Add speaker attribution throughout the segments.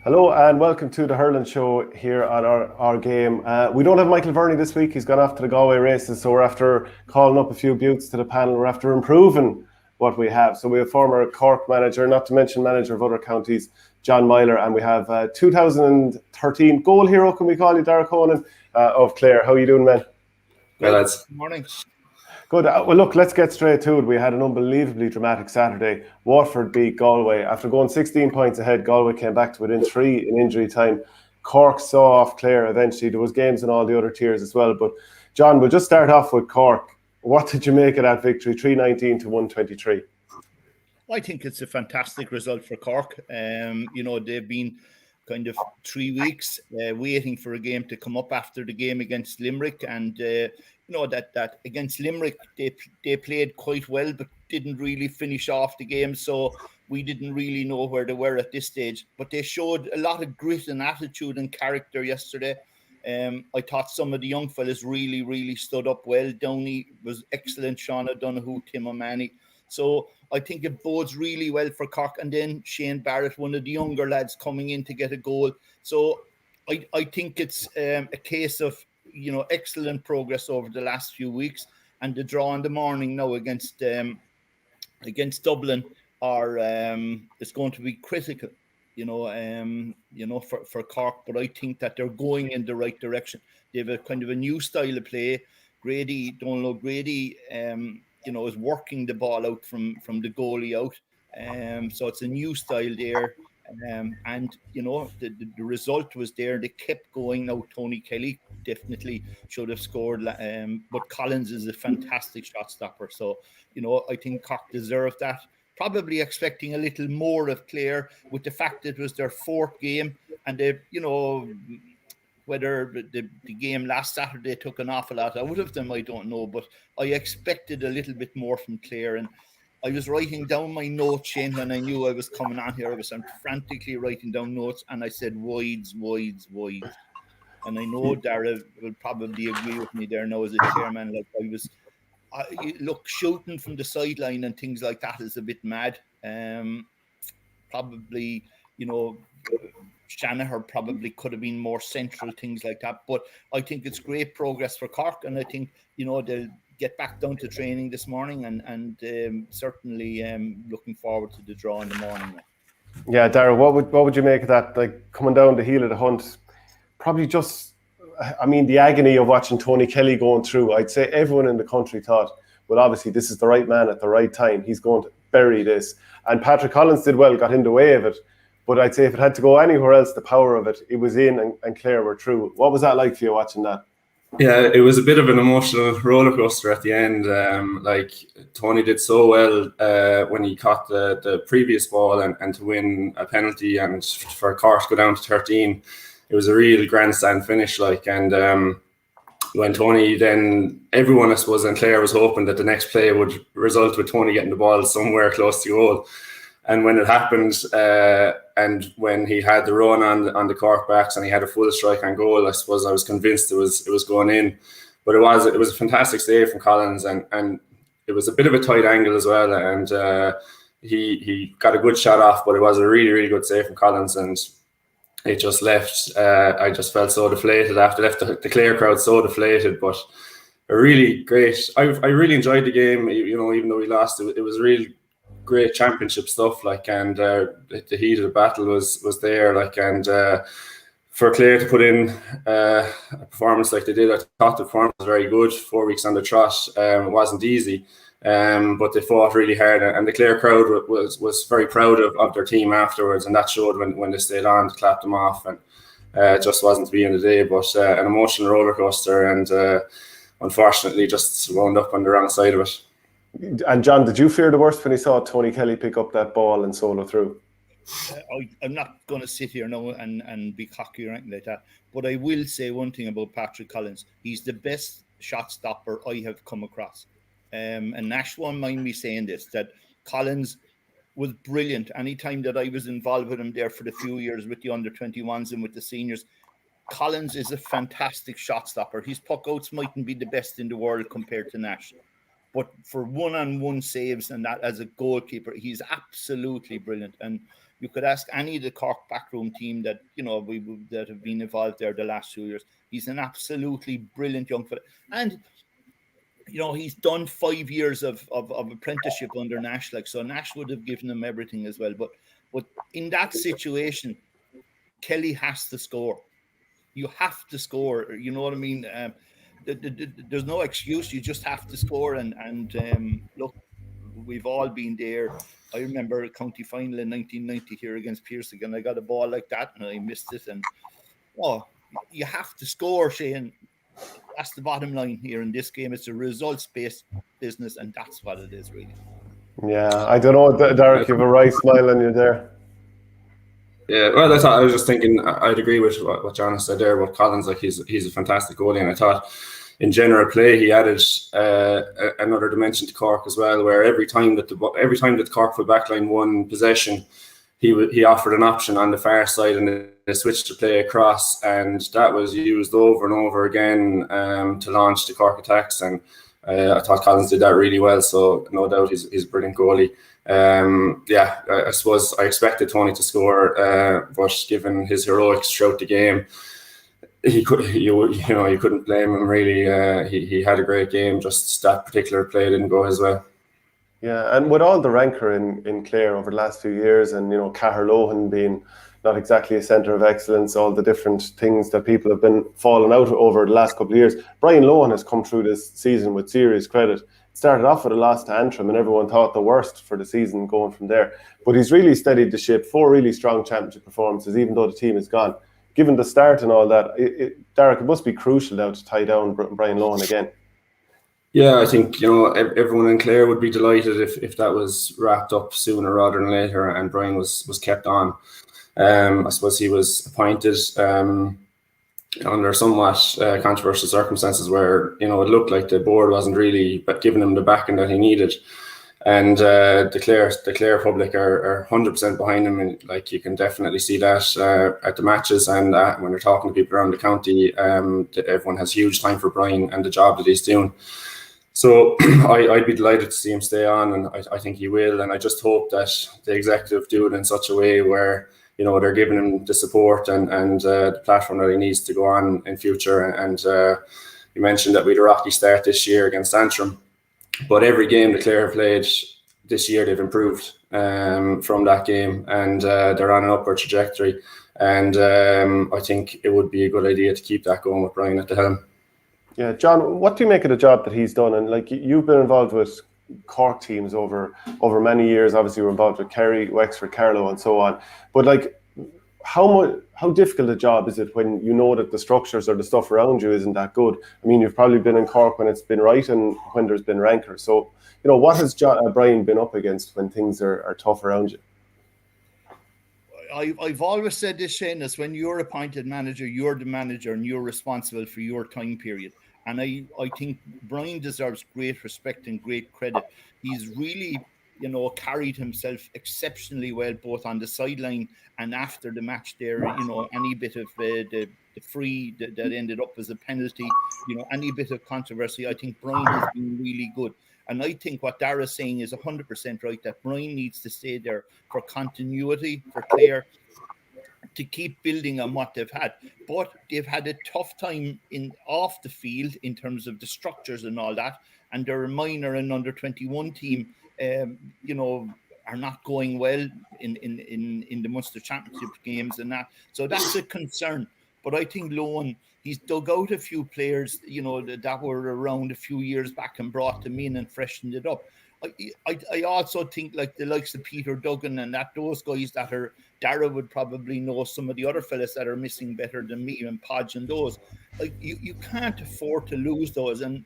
Speaker 1: Hello and welcome to the Hurling Show here on our game. We don't have Michael Verney this week. He's gone off to the Galway races, so we're after calling up a few buttes to the panel. We're after improving what we have. So we have former Cork manager, not to mention manager of other counties, John Melyer, and we have 2013 goal hero, can we call you, Darach Honan of Clare. How are you doing, man?
Speaker 2: Well, lads.
Speaker 3: Good morning.
Speaker 1: Good. Well, look, let's get straight to it. We had an unbelievably dramatic Saturday. Waterford beat Galway. After going 16 points ahead, Galway came back to within 3 in injury time. Cork saw off Clare eventually. There was games in all the other tiers as well. But, John, we'll just start off with Cork. What did you make of that victory, 319 to 123?
Speaker 3: I think it's a fantastic result for Cork. They've been kind of 3 weeks waiting for a game to come up after the game against Limerick, and that against Limerick they played quite well but didn't really finish off the game, so we didn't really know where they were at this stage. But they showed a lot of grit and attitude and character yesterday. I thought some of the young fellas really stood up well. Downey was excellent, Sean O'Donoghue, Tim O'Mahony. So I think it bodes really well for Cork. And then Shane Barrett, one of the younger lads, coming in to get a goal. So I think it's a case of, excellent progress over the last few weeks. And the draw in the morning now against Dublin is going to be critical, for Cork. But I think that they're going in the right direction. They have a kind of a new style of play. Grady is working the ball out from the goalie out. So it's a new style there. And the result was there. They kept going. Now Tony Kelly definitely should have scored, but Collins is a fantastic shot stopper. So I think Cork deserved that. Probably expecting a little more of Clare with the fact that it was their 4th game, and they whether the game last Saturday took an awful lot out of them, I don't know, but I expected a little bit more from Clare. And I was writing down my notes, Shane, when I knew I was coming on here. I was frantically writing down notes, and I said wides. And I know Dara will probably agree with me there now as a chairman. Like shooting from the sideline and things like that is a bit mad. Probably, Shanahan probably could have been more central, things like that. But I think it's great progress for Cork, and I think they'll get back down to training this morning, and certainly looking forward to the draw in the morning.
Speaker 1: Yeah, Darragh, what would you make of that? Like coming down the heel of the hunt, probably just, the agony of watching Tony Kelly going through. I'd say everyone in the country thought, well, obviously this is the right man at the right time. He's going to bury this. And Patrick Collins did well, got in the way of it. But I'd say if it had to go anywhere else, the power of it was in, and Clare were through. What was that like for you watching that?
Speaker 2: Yeah, it was a bit of an emotional roller coaster at the end. Tony did so well when he caught the previous ball and to win a penalty and for Cork to go down to 13. It was a real grandstand finish. When Tony, then everyone, I suppose, and Clare was hoping that the next play would result with Tony getting the ball somewhere close to goal. And when it happened, and when he had the run on the Cork backs and he had a full strike on goal, I suppose I was convinced it was going in. But it was a fantastic save from Collins, and it was a bit of a tight angle as well. And he got a good shot off, but it was a really, really good save from Collins. And it just left. I just felt so deflated after. Left the Clare crowd so deflated, but a really great. I really enjoyed the game. Even though we lost, it was really great championship stuff, and the heat of the battle was there, and for Clare to put in a performance like they did, I thought the performance was very good. 4 weeks on the trot, it wasn't easy, but they fought really hard, and the Clare crowd was very proud of their team afterwards, and that showed when they stayed on to clap them off, and it just wasn't to be in the day, but an emotional roller coaster, and unfortunately just wound up on the wrong side of it.
Speaker 1: And John, did you fear the worst when you saw Tony Kelly pick up that ball and solo through?
Speaker 3: I'm not going to sit here now and be cocky or anything like that, but I will say one thing about Patrick Collins. He's the best shot stopper I have come across. And Nash won't mind me saying this, that Collins was brilliant. Anytime that I was involved with him there for the few years with the under-21s and with the seniors, Collins is a fantastic shot stopper. His puck outs mightn't be the best in the world compared to Nash. but for one-on-one saves and that as a goalkeeper, he's absolutely brilliant. And you could ask any of the Cork backroom team that, that have been involved there the last 2 years. He's an absolutely brilliant young fella. And, he's done 5 years of apprenticeship under Nash. So Nash would have given him everything as well. But in that situation, Kelly has to score. You have to score. You know what I mean? There's no excuse. You just have to score. And look, we've all been there. I remember a county final in 1990 here against Pearson, and I got a ball like that and I missed it. And you have to score, Shane. That's the bottom line here in this game. It's a results-based business, and that's what it is, really.
Speaker 1: Yeah, I don't know, Darach, you have a right smile on you there.
Speaker 2: Yeah, well, I was just thinking, I'd agree with what John said there about Collins. Like, he's a fantastic goalie, and I thought in general play he added another dimension to Cork as well, where every time that the Cork full back line won possession, he offered an option on the far side, and they switched to play across, and that was used over and over again to launch the Cork attacks. And I thought Collins did that really well, so no doubt he's a brilliant goalie. I suppose I expected Tony to score, but given his heroics throughout the game, you couldn't blame him really. He had a great game, just that particular play didn't go his way.
Speaker 1: Yeah, and with all the rancour in Clare over the last few years, and Cahir Lohan being not exactly a centre of excellence, all the different things that people have been falling out over the last couple of years, Brian Lohan has come through this season with serious credit. Started off with a loss to Antrim, and everyone thought the worst for the season going from there. But he's really steadied the ship. 4 really strong championship performances, even though the team is gone. Given the start and all that, Darach, it must be crucial now to tie down Brian Lohan again.
Speaker 2: Yeah, I think everyone in Clare would be delighted if that was wrapped up sooner rather than later, and Brian was kept on. I suppose he was appointed under somewhat controversial circumstances where it looked like the board wasn't really giving him the backing that he needed, and the Clare public are 100% behind him, and like you can definitely see that at the matches and when you're talking to people around the county, everyone has huge time for Brian and the job that he's doing. So I'd be delighted to see him stay on, and I think he will. And I just hope that the executive do it in such a way where they're giving him the support and the platform that he needs to go on in future. And you mentioned that we had a rocky start this year against Antrim, but every game the Clare have played this year, they've improved from that game, and they're on an upward trajectory. And I think it would be a good idea to keep that going with Brian at the helm.
Speaker 1: Yeah, John, what do you make of the job that he's done? And like, you've been involved with Cork teams over many years. Obviously, we're involved with Kerry, Wexford, Carlow, and so on. But like, how difficult a job is it when you know that the structures or the stuff around you isn't that good? I mean, you've probably been in Cork when it's been right and when there's been rancour. So, what has Brian been up against when things are tough around you?
Speaker 3: I've always said this, Shane, is when you're appointed manager, you're the manager and you're responsible for your time period. And I think Brian deserves great respect and great credit. He's really, carried himself exceptionally well, both on the sideline and after the match there. Any bit of the free that ended up as a penalty, any bit of controversy, I think Brian has been really good. And I think what Dara's saying is 100% right, that Brian needs to stay there for continuity, for Clare, to keep building on what they've had. But they've had a tough time off the field in terms of the structures and all that. And their minor and under 21 team, are not going well in the Munster Championship games and that. So that's a concern. But I think Lohan, he's dug out a few players, that were around a few years back and brought them in and freshened it up. I also think like the likes of Peter Duggan and those guys that are, Dara would probably know some of the other fellas that are missing better than me, and Podge and those. Like you can't afford to lose those, and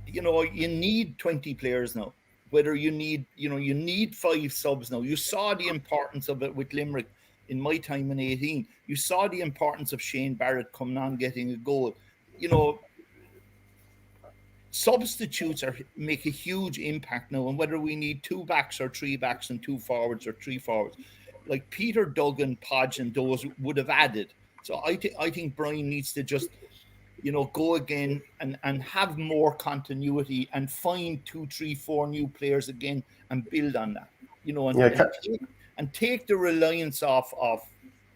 Speaker 3: you need 20 players now. Whether you need 5 subs now. You saw the importance of it with Limerick. In my time in 18, you saw the importance of Shane Barrett coming on, getting a goal. Substitutes make a huge impact now, and whether we need 2 backs or 3 backs and 2 forwards or 3 forwards, like Peter Duggan, Podge, and those would have added. So I think Brian needs to just go again and have more continuity and find 2, 3, 4 new players again and build on that, and take the reliance off of,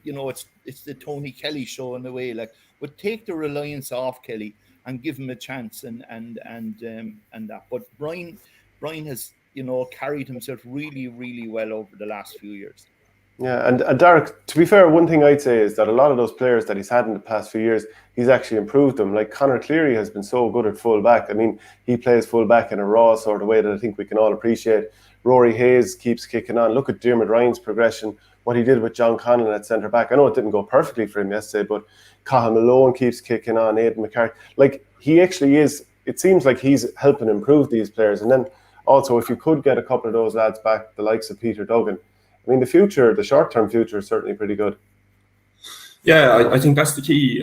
Speaker 3: it's the Tony Kelly show in a way, but take the reliance off Kelly and give him a chance and that. But Brian has, carried himself really, really well over the last few years.
Speaker 1: Yeah, and Darach, to be fair, one thing I'd say is that a lot of those players that he's had in the past few years, he's actually improved them. Like Conor Cleary has been so good at full back. I mean, he plays full back in a raw sort of way that I think we can all appreciate. Rory Hayes keeps kicking on. Look at Dermot Ryan's progression, what he did with John Conlon at centre back. I know it didn't go perfectly for him yesterday, but Cathal Malone keeps kicking on. Aidan McCarthy, like he actually is. It seems like he's helping improve these players. And then also, if you could get a couple of those lads back, the likes of Peter Duggan. I mean, the short-term future is certainly pretty good.
Speaker 2: Yeah, I think that's the key,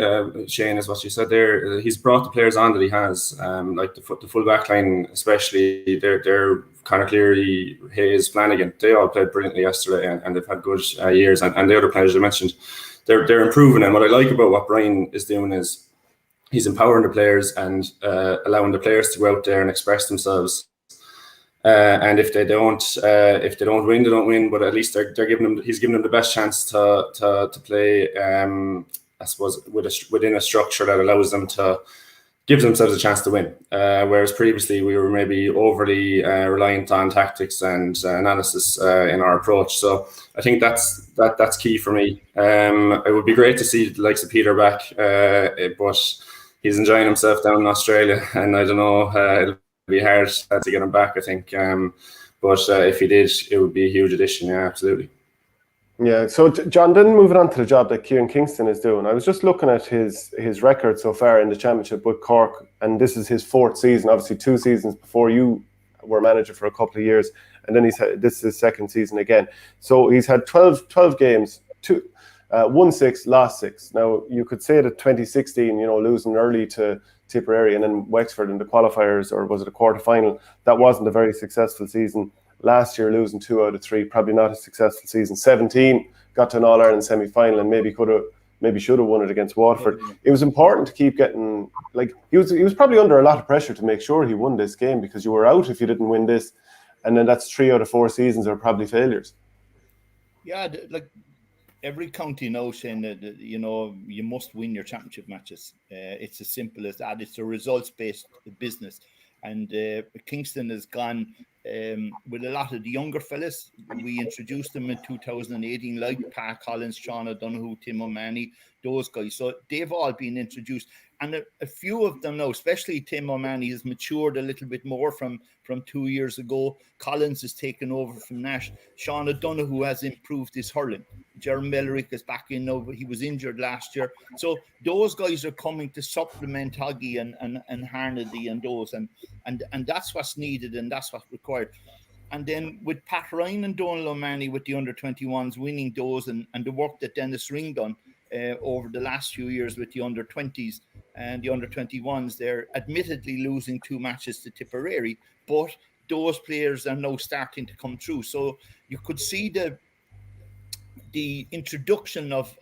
Speaker 2: Shane, is what you said there. He's brought the players on that he has, like the full back line, especially. They're Conor Cleary, Hayes, Flanagan. They all played brilliantly yesterday, and they've had good years. And the other players I mentioned, they're improving. And what I like about what Brian is doing is he's empowering the players and allowing the players to go out there and express themselves. And if they don't win, they don't win. But at least he's giving them the best chance to play. I suppose within a structure that allows them to give themselves a chance to win. Whereas previously we were maybe overly reliant on tactics and analysis in our approach. So I think that's key for me. It would be great to see the likes of Peter back, but he's enjoying himself down in Australia, and I don't know. It'll be hard to get him back, I think. But if he did, it would be a huge addition. Yeah, absolutely.
Speaker 1: Yeah. So John, then moving on to the job that Kieran Kingston is doing, I was just looking at his record so far in the championship with Cork, and this is his 4th season. Obviously, 2 seasons before you were manager for a couple of years, and then this is his 2nd season again. So he's had 12 games, won 6, lost 6. Now you could say that 2016, losing early to Tipperary and then Wexford in the qualifiers, or was it a quarter final? That wasn't a very successful season. Last year, losing 2 out of 3, probably not a successful season. 17 got to an All Ireland semi final and maybe should have won it against Waterford. It was important to keep getting, like, he was probably under a lot of pressure to make sure he won this game, because you were out if you didn't win this, and then that's 3 out of 4 seasons are probably failures.
Speaker 3: Yeah, like every county knows, Shane, that you must win your championship matches. It's as simple as that. It's a results-based business, and Kingston has gone with a lot of the younger fellas. We introduced them in 2018, like Pat Collins, Sean O'Donoghue, Tim O'Mahony, those guys. So they've all been introduced, and a few of them now, especially Tim O'Mahony, has matured a little bit more from 2 years ago. Collins has taken over from Nash. Sean O'Donoghue has improved his hurling. Jeremy Mellerick is back in now, but he was injured last year. So those guys are coming to supplement Hoggy and Harnedy and those, and that's what's needed and that's what's required. And then with Pat Ryan and Donal O'Mahony with the under-21s winning those, and the work that Dennis Ring done over the last few years with the under-20s and the under-21s, they're admittedly losing 2 matches to Tipperary, but those players are now starting to come through. So you could see the introduction of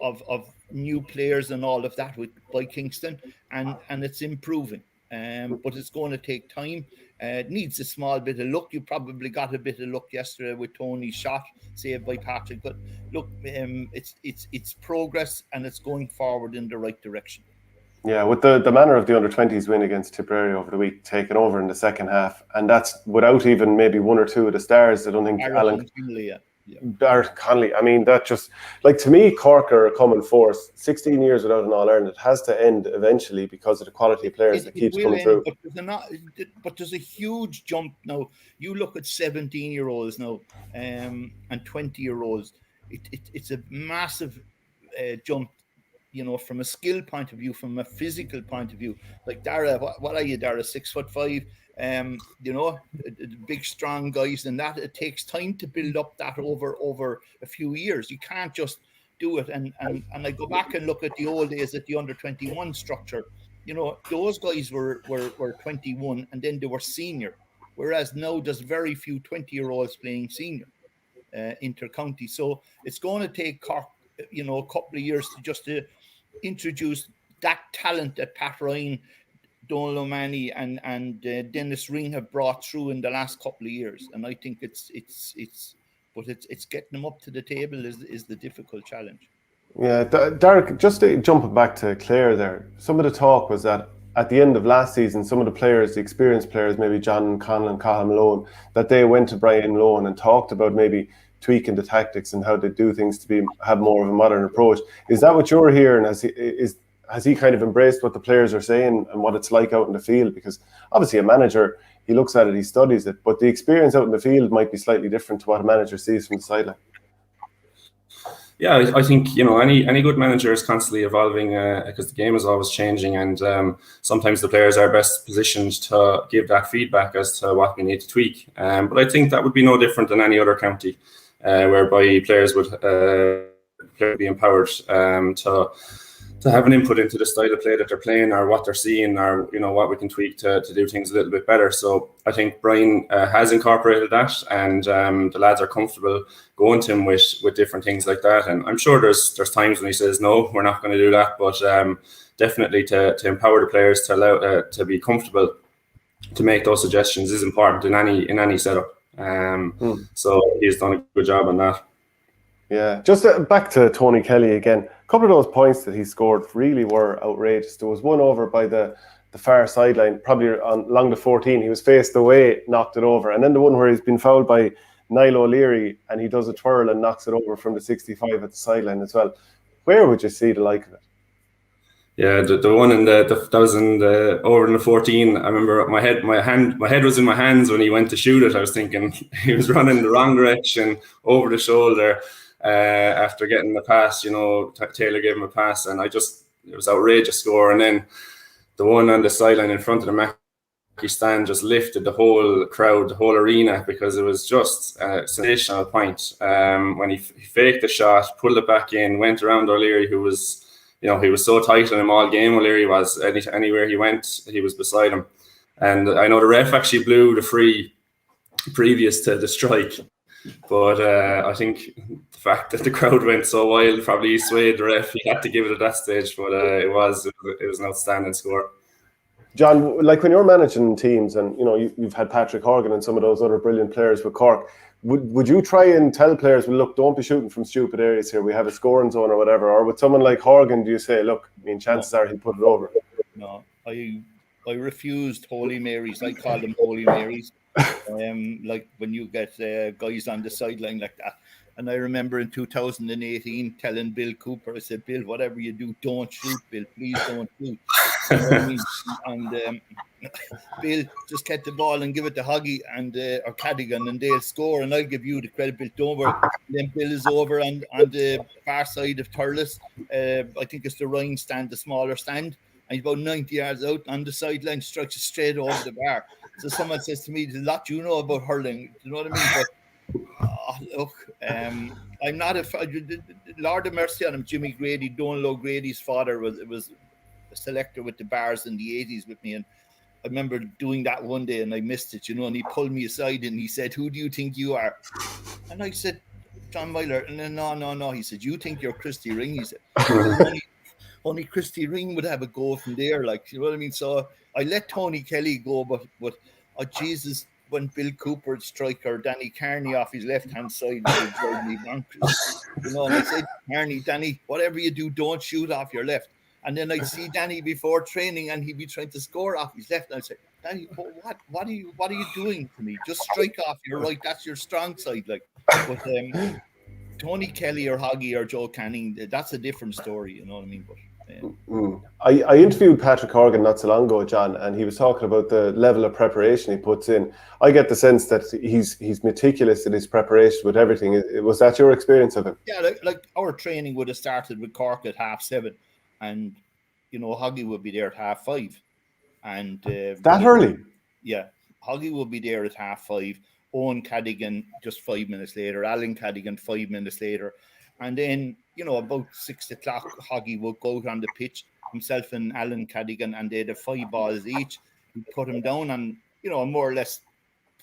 Speaker 3: new players and all of that by Kingston, and it's improving. But it's going to take time. It needs a small bit of luck. You probably got a bit of luck yesterday with Tony's shot saved by Patrick. But look, it's progress, and it's going forward in the right direction.
Speaker 1: Yeah, with the manner of the under-20s win against Tipperary over the week, taking over in the second half, and that's without even maybe 1 or 2 of the stars. I don't think Alan Darach Conley. I mean, that just, like, to me, Cork are a common force. 16 years without an All-Ireland, it has to end eventually because of the quality of players that keeps coming through.
Speaker 3: But there's a huge jump now. You look at 17-year-olds now and 20-year-olds. It's a massive jump, from a skill point of view, from a physical point of view. Like Dara, what are you, Dara? 6'5", big strong guys, and that it takes time to build up that over a few years. You can't just do it. And I go back and look at the old days at the under-21 structure. Those guys were 21 and then they were senior, whereas now there's very few 20-year-olds playing senior inter-county. So it's going to take Cork, a couple of years to introduce that talent that Pat Ryan, Donal O'Mahony and Dennis Ring have brought through in the last couple of years. And I think it's getting them up to the table is the difficult challenge.
Speaker 1: Yeah, Darach, just jumping back to Clare there, some of the talk was that at the end of last season, some of the players, the experienced players, maybe John Conlon, Cathal Malone, that they went to Brian Lohan and talked about maybe tweaking the tactics and how they do things to have more of a modern approach. Is that what you're hearing? Has he kind of embraced what the players are saying and what it's like out in the field? Because obviously a manager, he looks at it, he studies it, but the experience out in the field might be slightly different to what a manager sees from the sideline.
Speaker 2: Yeah, I think, any good manager is constantly evolving because the game is always changing, and sometimes the players are best positioned to give that feedback as to what we need to tweak. But I think that would be no different than any other county, whereby players would be empowered to have an input into the style of play that they're playing, or what they're seeing, or what we can tweak to do things a little bit better. So I think Brian has incorporated that, and the lads are comfortable going to him with different things like that. And I'm sure there's times when he says no, we're not going to do that, but definitely to empower the players to allow to be comfortable to make those suggestions is important in any setup. So he's done a good job on that.
Speaker 1: Yeah, just back to Tony Kelly again. A couple of those points that he scored really were outrageous. There was one over by the far sideline, probably along the 14. He was faced away, knocked it over. And then the one where he's been fouled by Niall O'Leary and he does a twirl and knocks it over from the 65 at the sideline as well. Where would you see the like of it?
Speaker 2: Yeah, the one in that was in over in the 14. I remember my head was in my hands when he went to shoot it. I was thinking he was running the wrong direction over the shoulder. After getting the pass, Taylor gave him a pass, and it was outrageous score. And then the one on the sideline in front of the Mackey stand just lifted the whole crowd, the whole arena, because it was just a sensational point. When he faked the shot, pulled it back in, went around O'Leary, who was, he was so tight on him all game. O'Leary was anywhere he went, he was beside him. And I know the ref actually blew the free previous to the strike. But I think the fact that the crowd went so wild probably swayed the ref. He had to give it at that stage, but it was an outstanding score.
Speaker 1: John, like when you're managing teams, and you've had Patrick Horgan and some of those other brilliant players with Cork, would you try and tell players, well, look, don't be shooting from stupid areas here. We have a scoring zone or whatever. Or with someone like Horgan, do you say, look, chances are he'll put it over?
Speaker 3: No, I refused Holy Marys. I call them Holy Marys. Like when you get guys on the sideline like that. And I remember in 2018 telling Bill Cooper, I said, Bill, whatever you do, don't shoot, Bill. Please don't shoot. You know what I mean? And Bill, just get the ball and give it to Hoggy and or Cadigan, and they'll score, and I'll give you the credit, Bill. Don't worry. Then Bill is over on the far side of Thurles. I think it's the Ryan stand, the smaller stand. And he's about 90 yards out on the sideline, strikes it straight over the bar. So someone says to me, there's a lot you know about hurling. You know what I mean? But look, I'm not Lord of mercy on him, Jimmy Grady, Donal O'Grady's father was a selector with the Bars in the 80s with me. And I remember doing that one day and I missed it, and he pulled me aside and he said, who do you think you are? And I said, John Melyer. And then, no. He said, you think you're Christy Ring? He said, only Christy Ring would have a go from there, like, you know what I mean? So I let Tony Kelly go, but Jesus, when Bill Cooper striker Danny Carney off his left-hand side, would drive me bonkers. And I said, Danny, whatever you do, don't shoot off your left. And then I'd see Danny before training and he'd be trying to score off his left. And I'd say, Danny, what are you doing to me? Just strike off your right. That's your strong side. Like, but Tony Kelly or Hoggy or Joe Canning, that's a different story, you know what I mean? But
Speaker 1: I interviewed Patrick Horgan not so long ago, John, and he was talking about the level of preparation he puts in. I get the sense that he's meticulous in his preparation with everything. Was that your experience of him?
Speaker 3: Yeah, like our training would have started with Cork at 7:30, and Hoggy would be there at 5:30. And
Speaker 1: that early?
Speaker 3: Yeah, Hoggy would be there at 5:30. Owen Cadigan just 5 minutes later. Alan Cadigan 5 minutes later. And then, about 6 o'clock, Hoggy would go out on the pitch, himself and Alan Cadigan, and they'd have 5 balls each. He'd put them down on, more or less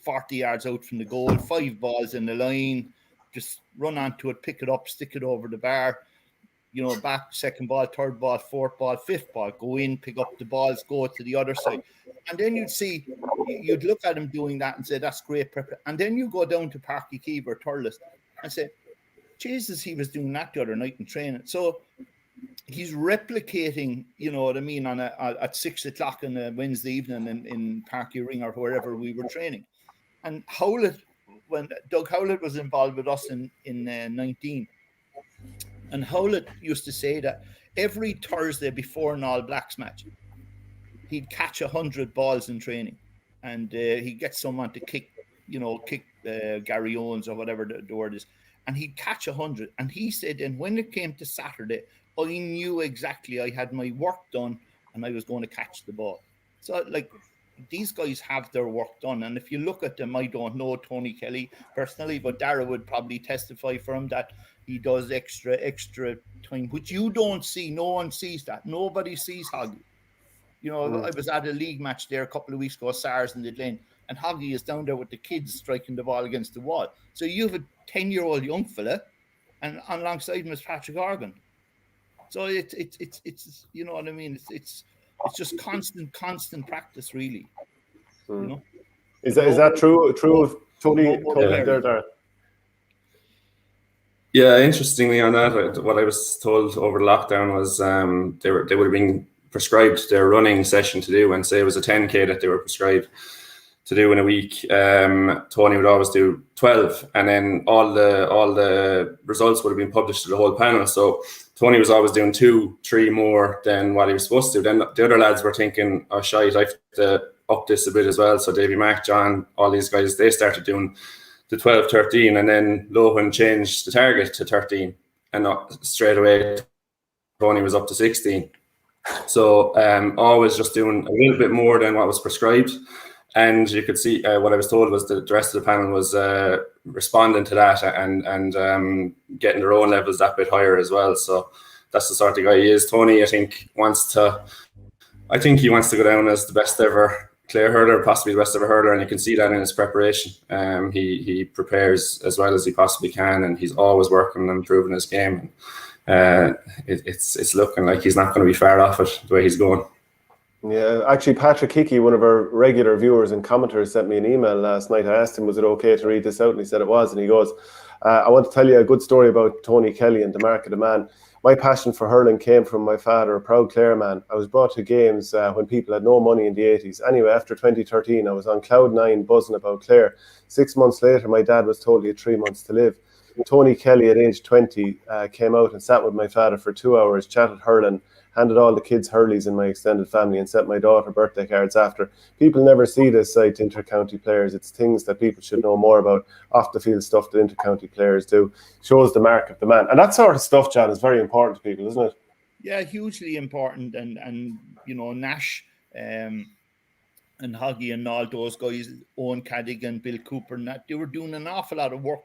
Speaker 3: 40 yards out from the goal, 5 balls in the line, just run onto it, pick it up, stick it over the bar. you know, back, second ball, third ball, fourth ball, fifth ball, go in, pick up the balls, go to the other side. And then you'd look at him doing that and say, that's great prep. And then you go down to Parky Keeve or Thurles and say, Jesus, he was doing that the other night in training. So he's replicating, you know what I mean, at 6 o'clock on a Wednesday evening in Parky Ring or wherever we were training. And Howlett, when Doug Howlett was involved with us in 19, and Howlett used to say that every Thursday before an All Blacks match, he'd catch 100 balls in training, and he'd get someone to kick Gary Owens or whatever the word is, and he'd catch 100. And he said, and when it came to Saturday, I knew exactly I had my work done and I was going to catch the ball. So, like, these guys have their work done. And if you look at them, I don't know Tony Kelly personally, but Darach would probably testify for him that he does extra time, which you don't see. No one sees that. Nobody sees Hoggy. You know, I was at a league match there a couple of weeks ago, SARS in the Lane, and Hoggy is down there with the kids striking the ball against the wall. So you have a 10-year-old young fella, and alongside him is Patrick Organ. So it's you know what I mean? It's just constant practice, really. You know?
Speaker 1: Is that true of Tony there, Darach?
Speaker 2: Yeah, interestingly on that, what I was told over lockdown was they would have been prescribed their running session to do, and say it was a 10K that they were prescribed to do in a week. Tony would always do 12, and then all the results would have been published to the whole panel. So Tony was always doing 2-3 more than what he was supposed to. Then the other lads were thinking, oh shite, I have to up this a bit as well. So Davy Mack, John, all these guys, they started doing the 12, 13, and then Lohan changed the target to 13, and straight away Tony was up to 16. So always just doing a little bit more than what was prescribed. And you could see what I was told was that the rest of the panel was responding to that and getting their own levels that bit higher as well. So that's the sort of guy he is. Tony, I think, he wants to go down as the best ever Clare hurler, possibly the best ever hurler, and you can see that in his preparation. He prepares as well as he possibly can, and he's always working and improving his game. It's looking like he's not going to be far off it the way he's going.
Speaker 1: Yeah, actually, Patrick Hickey, one of our regular viewers and commenters, sent me an email last night. I asked him, was it okay to read this out? And he said it was. And he goes, I want to tell you a good story about Tony Kelly and the Mark of the Man. My passion for hurling came from my father, a proud Clare man. I was brought to games when people had no money in the 80s. Anyway, after 2013, I was on cloud 9 buzzing about Clare. 6 months later, my dad was told he had 3 months to live. Tony Kelly, at age 20, came out and sat with my father for 2 hours, chatted hurling, handed all the kids hurleys in my extended family, and sent my daughter birthday cards after. People never see this side to inter-county players. It's things that people should know more about, off-the-field stuff that inter-county players do. Shows the mark of the man. And that sort of stuff, John, is very important to people, isn't it?
Speaker 3: Yeah, hugely important. And you know, Nash and Hoggy and all those guys, Owen Cadigan, Bill Cooper, and that, they were doing an awful lot of work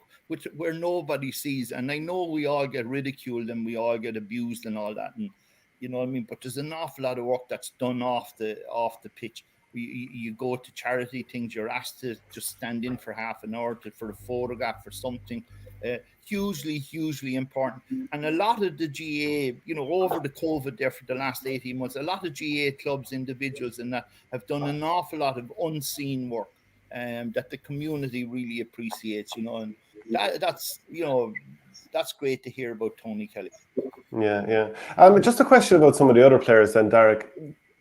Speaker 3: where nobody sees. And I know we all get ridiculed and we all get abused and all that, and you know what I mean? But there's an awful lot of work that's done off the pitch. You go to charity things, you're asked to just stand in for half an hour for a photograph or something. Hugely important. And a lot of the GA, you know, over the COVID there for the last 18 months, a lot of GA clubs, individuals and that have done an awful lot of unseen work that the community really appreciates, you know, and that's, you know, that's great to hear about Tony Kelly.
Speaker 1: Yeah. Just a question about some of the other players then, Darach.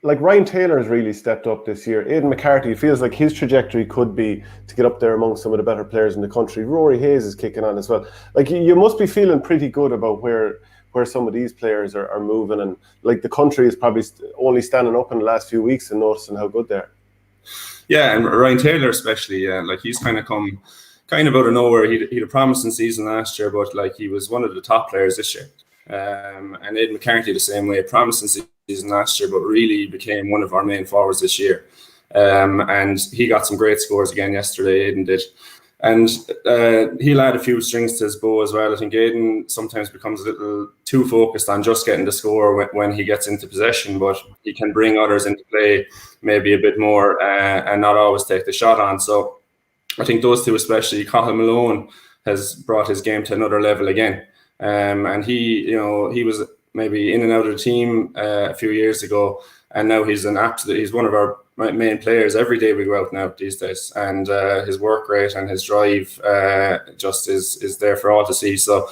Speaker 1: Like Ryan Taylor has really stepped up this year. Aidan McCarthy, it feels like his trajectory could be to get up there among some of the better players in the country. Rory Hayes is kicking on as well. Like you must be feeling pretty good about where some of these players are moving, and like the country is probably only standing up in the last few weeks and noticing how good they are. Yeah,
Speaker 2: and Ryan Taylor especially, like he's kind of come out of nowhere. He had a promising season last year, but like he was one of the top players this year. And Aidan McCarthy the same way, promising season last year, but really became one of our main forwards this year. And he got some great scores again yesterday, Aidan did. And he'll add a few strings to his bow as well. I think Aidan sometimes becomes a little too focused on just getting the score when he gets into possession, but he can bring others into play maybe a bit more and not always take the shot on. So I think those two especially, Cathal Malone has brought his game to another level again. And he was maybe in and out of the team a few years ago, and now he's one of our main players. Every day we go out now these days, and his work rate and his drive just is there for all to see. So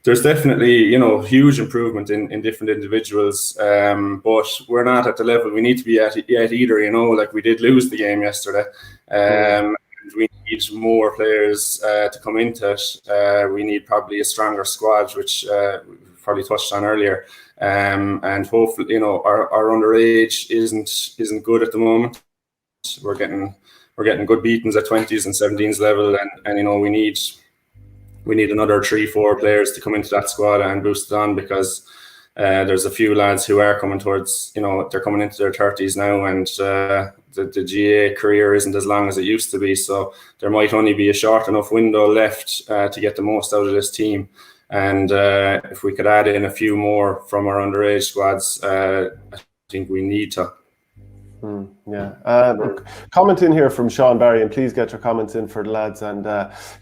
Speaker 2: there's definitely, huge improvement in different individuals, but we're not at the level we need to be at yet either. Like we did lose the game yesterday. We need more players to come into it. We need probably a stronger squad, which we probably touched on earlier. And hopefully, our underage isn't good at the moment. We're getting good beatings at 20s and 17s level, and we need another 3-4 players to come into that squad and boost it on, because there's a few lads who are coming towards, they're coming into their 30s now, and the GA career isn't as long as it used to be. So there might only be a short enough window left to get the most out of this team. And if we could add in a few more from our underage squads, I think we need to.
Speaker 1: Comment in here from Sean Barry, and please get your comments in for the lads. And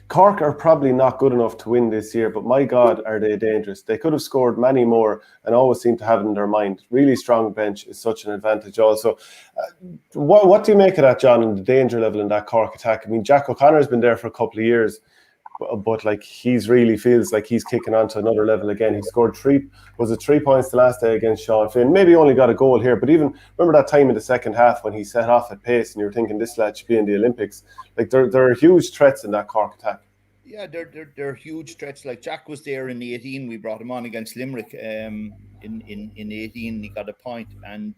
Speaker 1: Cork are probably not good enough to win this year, but my God, are they dangerous. They could have scored many more and always seem to have it in their mind. Really strong bench is such an advantage also. What do you make of that, John, and the danger level in that Cork attack? I mean, Jack O'Connor's been there for a couple of years, but like he's really feels like he's kicking on to another level again. He scored 3 points the last day against Sean Finn. Maybe only got a goal here, but even remember that time in the second half when he set off at pace and you were thinking this lad should be in the Olympics. Like there are huge threats in that Cork attack.
Speaker 3: Yeah, they're huge threats. Like Jack was there in 18. We brought him on against Limerick in 18. He got a point, and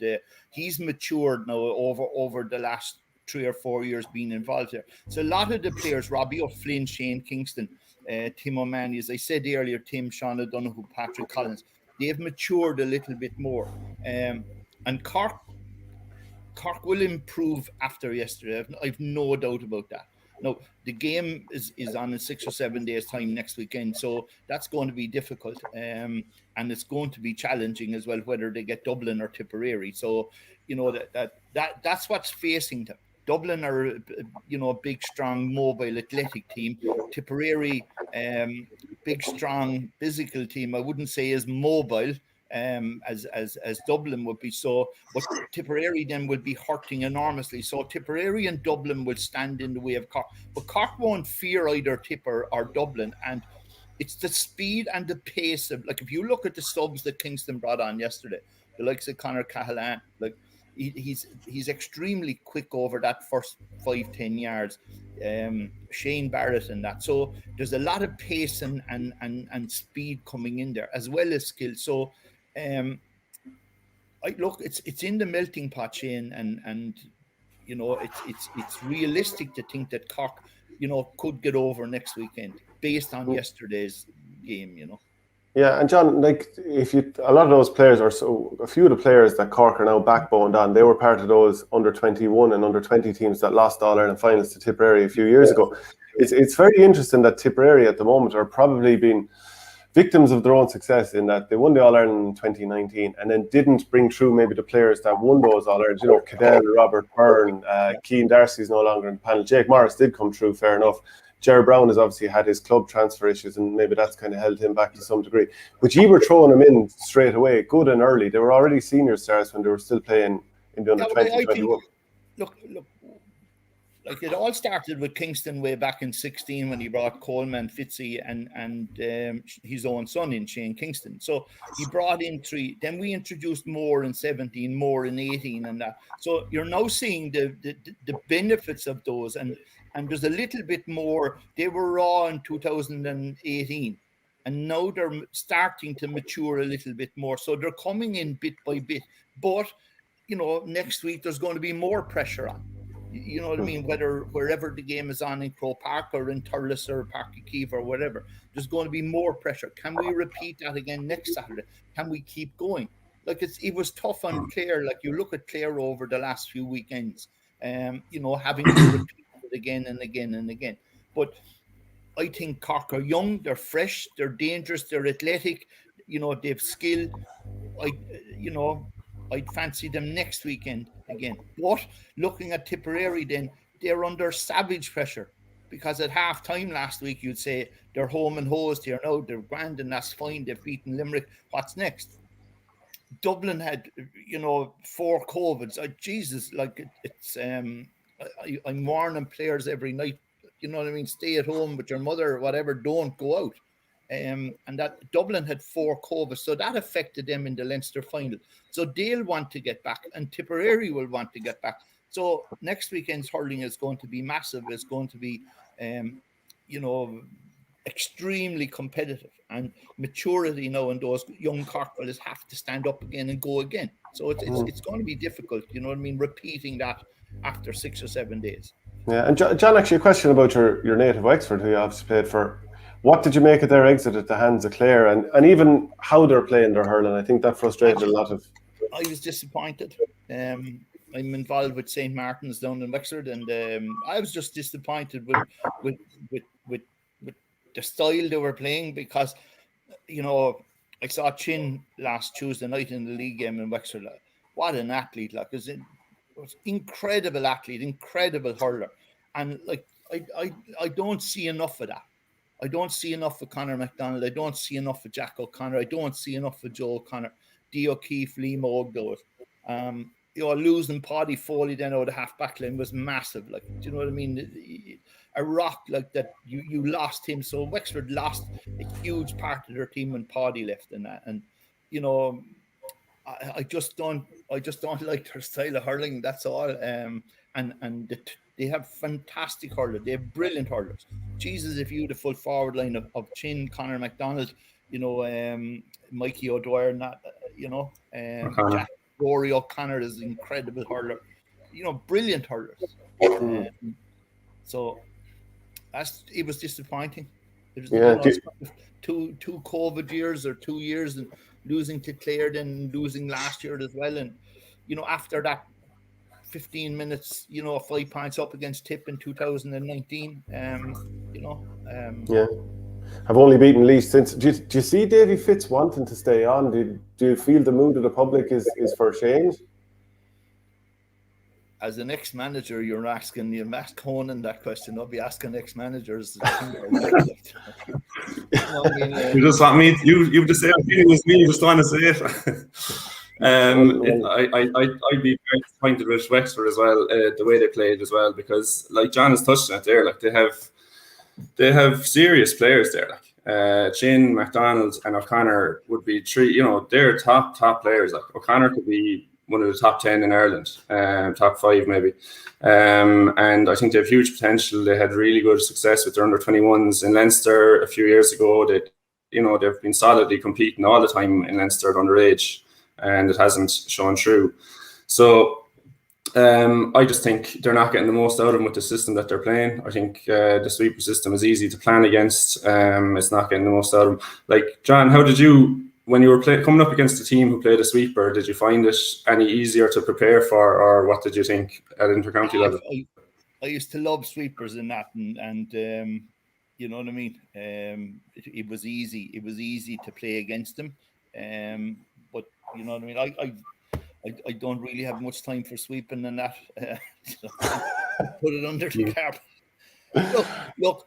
Speaker 3: he's matured now over the last 3 or 4 years being involved here. So a lot of the players, Robbie O'Flynn, Shane Kingston, Tim O'Mahony, as I said earlier, Tim, Sean O'Donoghue, Patrick Collins, they've matured a little bit more. And Cork will improve after yesterday. I've no doubt about that. Now, the game is on in 6 or 7 days' time next weekend, so that's going to be difficult. And it's going to be challenging as well, whether they get Dublin or Tipperary. So, that's what's facing them. Dublin are, a big, strong, mobile, athletic team. Tipperary, big, strong, physical team. I wouldn't say as mobile as Dublin would be. So, but Tipperary then will be hurting enormously. So Tipperary and Dublin will stand in the way of Cork. But Cork won't fear either Tipper or Dublin. And it's the speed and the pace of, like, if you look at the subs that Kingston brought on yesterday, the likes of Conor Cahalane, like, he's extremely quick over that first 5-10 yards. Shane Barrett and that. So there's a lot of pace and speed coming in there, as well as skill. So it's in the melting pot, Shane, and it's realistic to think that Cork, could get over next weekend based on yesterday's game,
Speaker 1: Yeah, and John, like a lot of those players a few of the players that Cork are now backboned on, they were part of those under 21 and under 20 teams that lost All Ireland finals to Tipperary a few years ago. It's very interesting that Tipperary at the moment are probably being victims of their own success in that they won the All Ireland in 2019 and then didn't bring through maybe the players that won those All Irelands. Cadell, Robert Byrne, Keane Darcy's no longer in the panel. Jake Morris did come through, fair enough. Jerry Brown has obviously had his club transfer issues, and maybe that's kind of held him back to some degree. But you were throwing them in straight away, good and early. They were already senior stars when they were still playing in the under 20, 21.
Speaker 3: Look, like it all started with Kingston way back in 16 when he brought Coleman, Fitzy, and his own son in, Shane Kingston. So he brought in 3. Then we introduced more in 17, more in 18, and that. So you're now seeing the benefits of those, and there's a little bit more. They were raw in 2018, and now they're starting to mature a little bit more. So they're coming in bit by bit. But, next week there's going to be more pressure on. You know what I mean? Wherever the game is on in Croke Park or in Thurles or Park Keeve or whatever, there's going to be more pressure. Can we repeat that again next Saturday? Can we keep going? Like it was tough on Clare. Like you look at Clare over the last few weekends, having to repeat it again and again and again. But I think Cork are young, they're fresh, they're dangerous, they're athletic, they've skill. I'd fancy them next weekend again. But looking at Tipperary, then they're under savage pressure because at half time last week you'd say they're home and hosed here. No, they're grand and that's fine. They've beaten Limerick. What's next? Dublin had, 4 COVIDs. Jesus, like it's I'm warning players every night. You know what I mean? Stay at home with your mother or whatever. Don't go out. And that Dublin had 4 COVIDs, so that affected them in the Leinster final. So they'll want to get back, and Tipperary will want to get back. So next weekend's hurling is going to be massive. It's going to be, extremely competitive, and maturity now in those young Cork fellas have to stand up again and go again. So it's going to be difficult, you know what I mean, repeating that after 6 or 7 days.
Speaker 1: Yeah, and John, actually a question about your native Wexford, who you obviously played for. What did you make of their exit at the hands of Clare, and even how they're playing their hurling? I think that frustrated a lot of...
Speaker 3: I was disappointed. I'm involved with St. Martin's down in Wexford, and I was just disappointed with the style they were playing, because, I saw Chin last Tuesday night in the league game in Wexford. What an athlete! Like, it was incredible athlete, incredible hurler, and like I don't see enough of that. I don't see enough of Conor McDonald. I don't see enough of Jack O'Connor. I don't see enough of Joe O'Connor. D. O'Keefe, Lee Moog, those. Losing Paddy Foley then out of the half-back line was massive. Like, do you know what I mean? A rock like that, you lost him. So Wexford lost a huge part of their team when Paddy left and that. And, I just don't like their style of hurling. That's all. And they have fantastic hurlers. They have brilliant hurlers. Jesus, if you had a full forward line of Chin, Conor McDonald, Mikey O'Dwyer, and that, Jack, Rory O'Connor is an incredible hurler. Brilliant hurlers. So it was disappointing. It was, two COVID years or 2 years, and losing to Clare, then losing last year as well. And, after that 15 minutes, 5 points up against Tip in 2019,
Speaker 1: I've only beaten Laois since. Do you see Davy Fitz wanting to stay on? Do you feel the mood of the public is for change?
Speaker 2: as an ex-manager, you're asking Honan that question. I'll be asking ex-managers. You just want me? You just say it was me. You just want to say it. I'd be very disappointed with Wexford as well, the way they played as well, because like John has touched on it there, like they have serious players there, like Chin, McDonald, and O'Connor would be three. You know, they're top players. Like O'Connor could be one of the top 10 in Ireland, top 5 maybe. And I think they have huge potential. They had really good success with their under-21s in Leinster a few years ago. They've been solidly competing all the time in Leinster at underage, and it hasn't shown through. So I just think they're not getting the most out of them with the system that they're playing. I think the sweeper system is easy to plan against. It's not getting the most out of them. Like, John, how did you, when you were coming up against a team who played a sweeper, did you find it any easier to prepare for, or what did you think at intercounty level?
Speaker 3: I used to love sweepers in that, and you know what I mean. It was easy. It was easy to play against them, but you know what I mean. I don't really have much time for sweeping and that. Put it under the carpet. Look.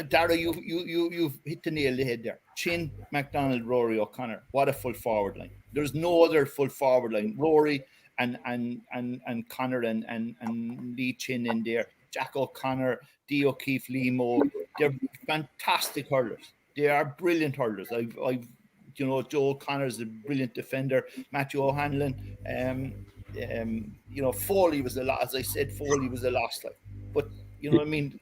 Speaker 3: Dara, you've hit the nail on the head there. Chin, McDonald, Rory, O'Connor. What a full forward line. There's no other full forward line. Rory and Connor and Lee Chin in there. Jack O'Connor, D. O'Keefe, Lee Moe. They're fantastic hurlers. They are brilliant hurlers. I've Joe O'Connor's a brilliant defender. Matthew O'Hanlon. Foley was a lot. As I said, Foley was a lost line. But you know what I mean.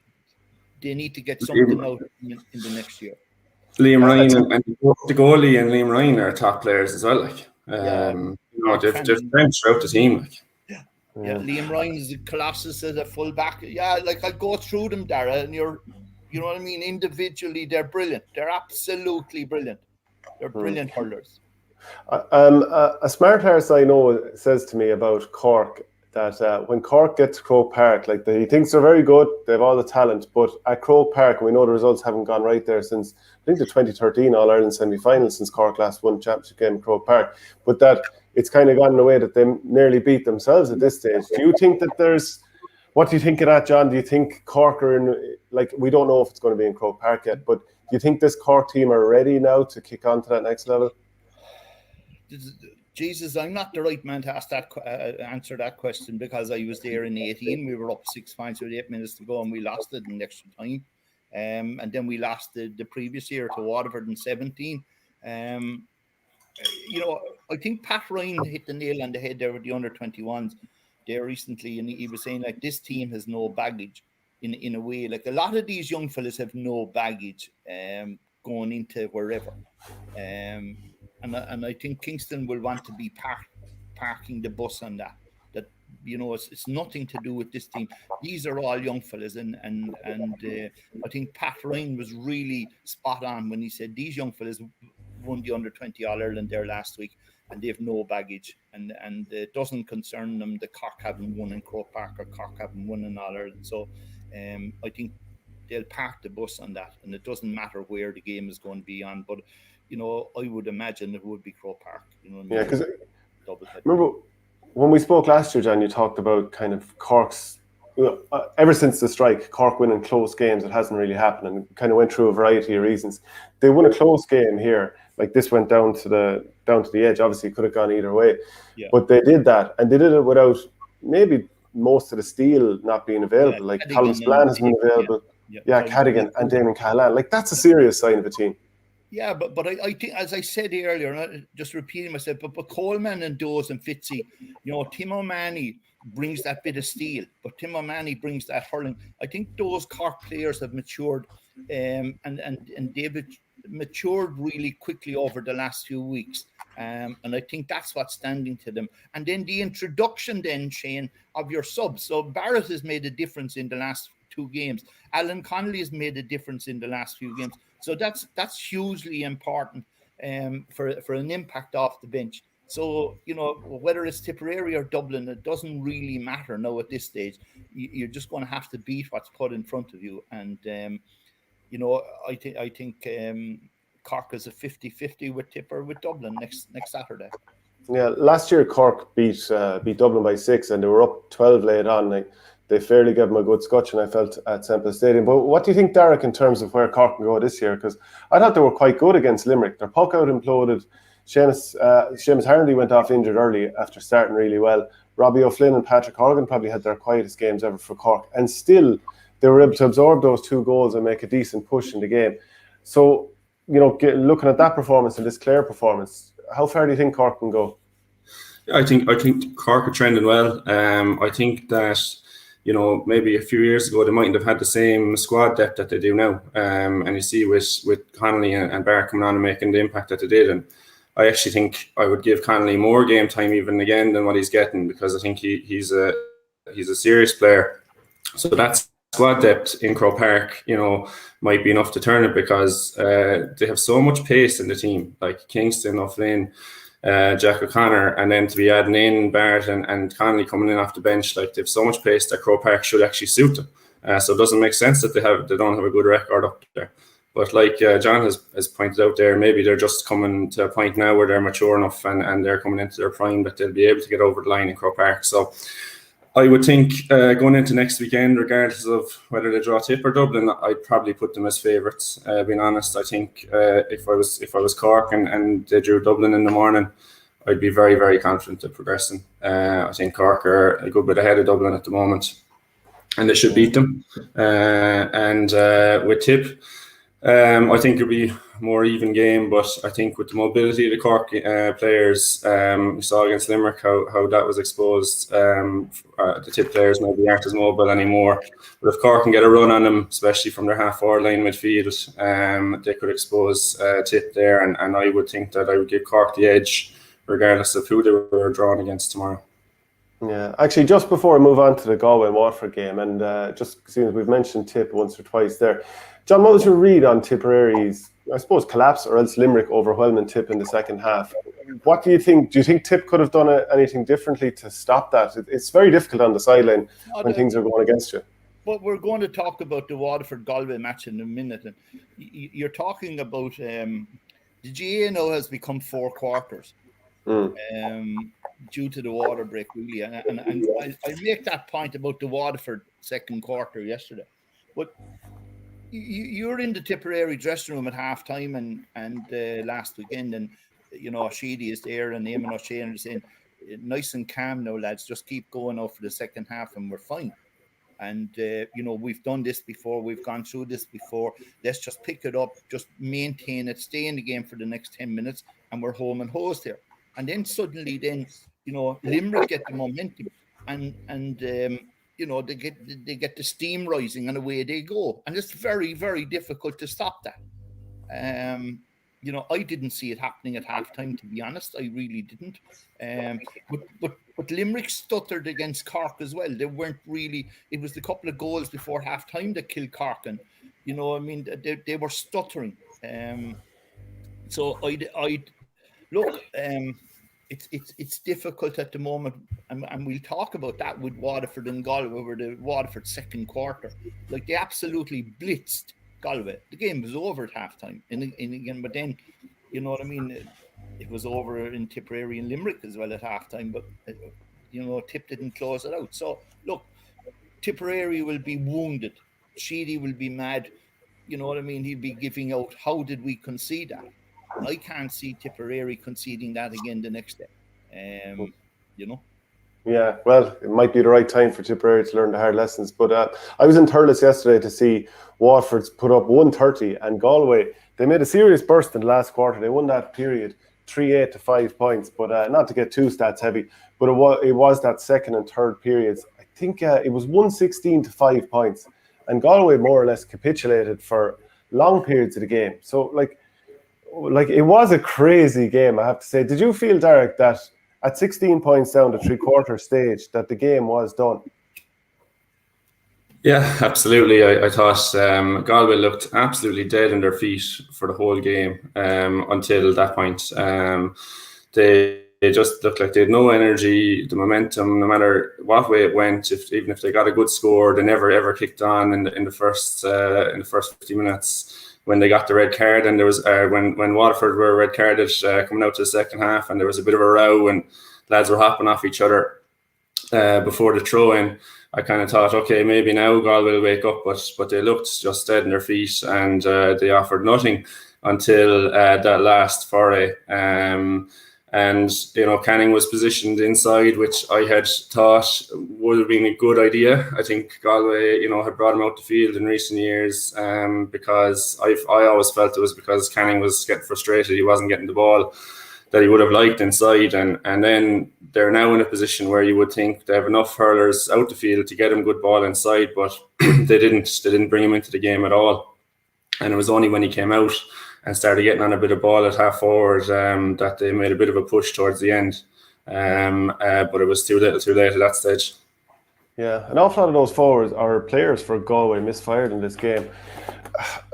Speaker 3: They need to get something out in the next year.
Speaker 2: Liam Ryan and the goalie and Liam Ryan are top players as well. Like, they've strength throughout the team. Like,
Speaker 3: yeah. Liam Ryan is a colossus as a fullback. Yeah, like I go through them, Dara, and you know what I mean. Individually, they're brilliant. They're absolutely brilliant. They're brilliant hurlers.
Speaker 1: A smart arse I know says to me about Cork that when Cork gets to Croke Park, like he thinks they're very good, they have all the talent, but at Croke Park, we know the results haven't gone right there since, I think, the 2013 All-Ireland semi-final, since Cork last won championship game at Croke Park, but that it's kind of gone in a way that they nearly beat themselves at this stage. Do you think that what do you think of that, John? Do you think Cork are in, like, we don't know if it's going to be in Croke Park yet, but do you think this Cork team are ready now to kick on to that next level?
Speaker 3: Jesus, I'm not the right man to ask that answer that question, because I was there in 18. We were up 6 points with 8 minutes to go, and we lost it in extra time. And then we lost the previous year to Waterford in 17. I think Pat Ryan hit the nail on the head there with the under-21s there recently, and he was saying, like, this team has no baggage in a way. Like, a lot of these young fellas have no baggage going into wherever. And I think Kingston will want to be parking the bus on that. That, it's nothing to do with this team. These are all young fellas, and I think Pat Ryan was really spot on when he said these young fellas won the under-20 All-Ireland there last week, and they have no baggage, and it doesn't concern them that Cork haven't won in Croke Park or Cork haven't won in All-Ireland. So I think they'll park the bus on that, and it doesn't matter where the game is going to be on. But I would imagine it would be Croke Park.
Speaker 1: Yeah, because remember when we spoke last year, John, you talked about kind of Cork's. Ever since the strike, Cork winning close games, it hasn't really happened, and kind of went through a variety of reasons. They won a close game here, like this went down to the edge. Obviously, it could have gone either way, but they did that, and they did it without maybe most of the steel not being available. Like Colin Spillane has been available, Cadigan and Damon Cahalane. Like, that's a serious sign of a team.
Speaker 3: Yeah, but I think, as I said earlier, and I'm just repeating myself, but Coleman and Dawes and Fitzy, Tim O'Mahony brings that bit of steel, but Tim O'Mahony brings that hurling. I think those Cork players have matured, and David matured really quickly over the last few weeks. And I think that's what's standing to them. And then the introduction then, Shane, of your subs. So Barrett has made a difference in the last 2 games. Alan Connolly has made a difference in the last few games. So that's hugely important for an impact off the bench. So, whether it's Tipperary or Dublin, it doesn't really matter now at this stage. You're just going to have to beat what's put in front of you. And, I think Cork is a 50-50 with Tipper with Dublin next Saturday.
Speaker 1: Yeah, last year Cork beat Dublin by 6, and they were up 12 late on. They fairly gave them a good scotch, and I felt, at Semple Stadium. But what do you think, Darach, in terms of where Cork can go this year? Because I thought they were quite good against Limerick. Their puck out imploded. Seamus Harnedy went off injured early after starting really well. Robbie O'Flynn and Patrick Horgan probably had their quietest games ever for Cork. And still, they were able to absorb those 2 goals and make a decent push in the game. So, looking at that performance and this Clare performance, how far do you think Cork can go?
Speaker 2: I think Cork are trending well. I think that, maybe a few years ago they mightn't have had the same squad depth that they do now. And you see with Connolly and Barrett coming on and making the impact that they did. And I actually think I would give Connolly more game time even again than what he's getting, because I think he's a serious player. So that's squad depth in Croke Park, might be enough to turn it, because they have so much pace in the team, like Kingston, O'Flynn, Jack O'Connor, and then to be adding in Barrett and Connolly coming in off the bench, like they have so much pace that Croke Park should actually suit them. So it doesn't make sense that they don't have a good record up there. But like John has pointed out there, maybe they're just coming to a point now where they're mature enough and they're coming into their prime that they'll be able to get over the line in Croke Park. So I would think going into next weekend, regardless of whether they draw Tip or Dublin, I'd probably put them as favourites. Being honest, I think if I was Cork and they drew Dublin in the morning, I'd be very, very confident of progressing. I think Cork are a good bit ahead of Dublin at the moment, and they should beat them. And with Tip, I think it'll be a more even game, but I think with the mobility of the Cork players, we saw against Limerick how that was exposed. The Tip players maybe aren't as mobile anymore, but if Cork can get a run on them, especially from their half-forward line midfield, they could expose Tip there, and I would think that I would give Cork the edge regardless of who they were drawn against tomorrow.
Speaker 1: Yeah, actually, just before we move on to the Galway and Waterford game, and just seeing as we've mentioned Tip once or twice there, John, what was your read on Tipperary's, I suppose, collapse, or else Limerick overwhelming Tip in the second half? What do you think? Do you think Tip could have done anything differently to stop that? It's very difficult on the sideline when things are going against you.
Speaker 3: But we're going to talk about the Waterford-Galway match in a minute. And you're talking about the GAA now has become 4 quarters due to the water break, really. And I make that point about the Waterford second quarter yesterday. But you're in the Tipperary dressing room at half time and last weekend, and Sheedy is there and Eamon O'Shane is saying, nice and calm now, lads, just keep going out for the second half and we're fine. And, we've done this before. We've gone through this before. Let's just pick it up, just maintain it, stay in the game for the next 10 minutes, and we're home and hosed here. And then suddenly, Limerick get the momentum, and they get the steam rising, and away they go. And it's very, very difficult to stop that. I didn't see it happening at halftime, to be honest. I really didn't. But Limerick stuttered against Cork as well. They weren't really. It was the couple of goals before halftime that killed Cork, and they were stuttering. So I look. It's difficult at the moment, and we'll talk about that with Waterford and Galway over the Waterford second quarter. Like, they absolutely blitzed Galway. The game was over at halftime, and again, but then, you know what I mean. It was over in Tipperary and Limerick as well at halftime, but Tip didn't close it out. So look, Tipperary will be wounded. Sheedy will be mad. You know what I mean? He'll be giving out. How did we concede that? I can't see Tipperary conceding that again the next day.
Speaker 1: Yeah, well, it might be the right time for Tipperary to learn the hard lessons. But I was in Thurles yesterday to see Waterford's put up 130, and Galway, they made a serious burst in the last quarter. They won that period 3-8 to 5 points, but not to get too stats heavy, but it was that second and third periods. I think it was 116 to 5 points, and Galway more or less capitulated for long periods of the game. So like it was a crazy game, I have to say. Did you feel, Darach, that at 16 points down the three-quarter stage that the game was done?
Speaker 2: Yeah, absolutely. I thought Galway looked absolutely dead on their feet for the whole game until that point. They just looked like they had no energy, the momentum, no matter what way it went. Even if they got a good score, they never ever kicked on in the first 50 minutes. When they got the red card, and there was when Waterford were red carded coming out to the second half, and there was a bit of a row, and lads were hopping off each other before the throw-in. I kind of thought, okay, maybe now Galway will wake up, but they looked just dead on their feet, and they offered nothing until that last foray. And Canning was positioned inside, which I had thought would have been a good idea. I think Galway, had brought him out the field in recent years because I always felt it was because Canning was getting frustrated. He wasn't getting the ball that he would have liked inside, and then they're now in a position where you would think they have enough hurlers out the field to get him good ball inside, but they didn't bring him into the game at all. And it was only when he came out and started getting on a bit of ball at half forward that they made a bit of a push towards the end. But it was too little too late at that stage.
Speaker 1: Yeah, an awful lot of those forwards are players for Galway misfired in this game.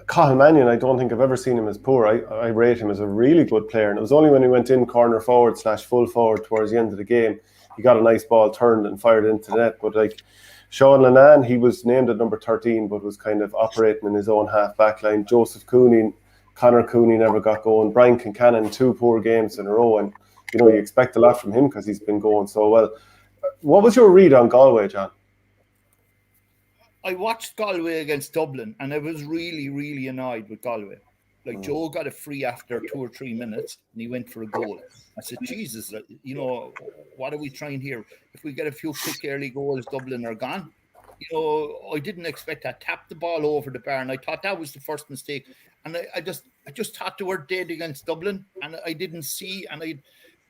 Speaker 1: Cathal Mannion, I don't think I've ever seen him as poor. I rate him as a really good player, and it was only when he went in corner forward / full forward towards the end of the game, he got a nice ball turned and fired into the net. But like Sean Lennon, he was named at number 13, but was kind of operating in his own half back line. Joseph Cooney, Conor Cooney never got going. Brian Kincannon, 2 poor games in a row, and you expect a lot from him because he's been going so well. What was your read on Galway, John?
Speaker 3: I watched Galway against Dublin, and I was really, really annoyed with Galway. Like, Joe got a free after 2 or 3 minutes, and he went for a goal. I said, Jesus, what are we trying here? If we get a few quick early goals, Dublin are gone. I didn't expect that. Tapped the ball over the bar, and I thought that was the first mistake. And I just thought they were dead against Dublin, and I didn't see. And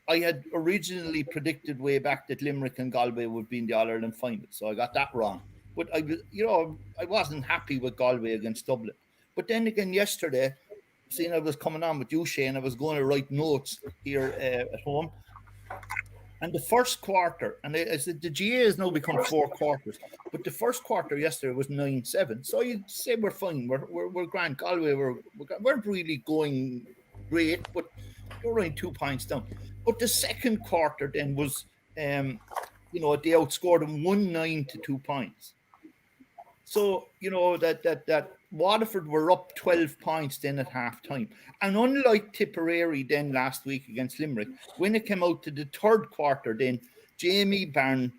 Speaker 3: I had originally predicted way back that Limerick and Galway would be in the All-Ireland final, so I got that wrong. But I wasn't happy with Galway against Dublin. But then again, yesterday, seeing I was coming on with you, Shane, I was going to write notes here at home. And the first quarter, and I said the GA has now become 4 quarters, but the first quarter yesterday was 9-7. So you'd say we're fine, we're grand. Galway weren't really going great, but we're only 2 points down. But the second quarter then was, they outscored them 1-9 to 2 points. So, that Waterford were up 12 points then at half time. And unlike Tipperary then last week against Limerick, when it came out to the third quarter then, Jamie Byrne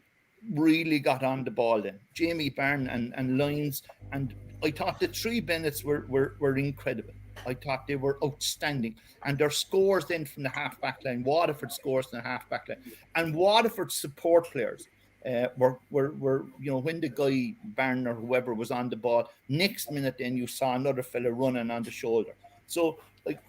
Speaker 3: really got on the ball then. Jamie Byrne and Lyons. And I thought the 3 Bennetts were incredible. I thought they were outstanding. And their scores then from the half-back line, Waterford scores from the half-back line. And Waterford's support players were when the guy, Barn or whoever, was on the ball, next minute then you saw another fella running on the shoulder. So, at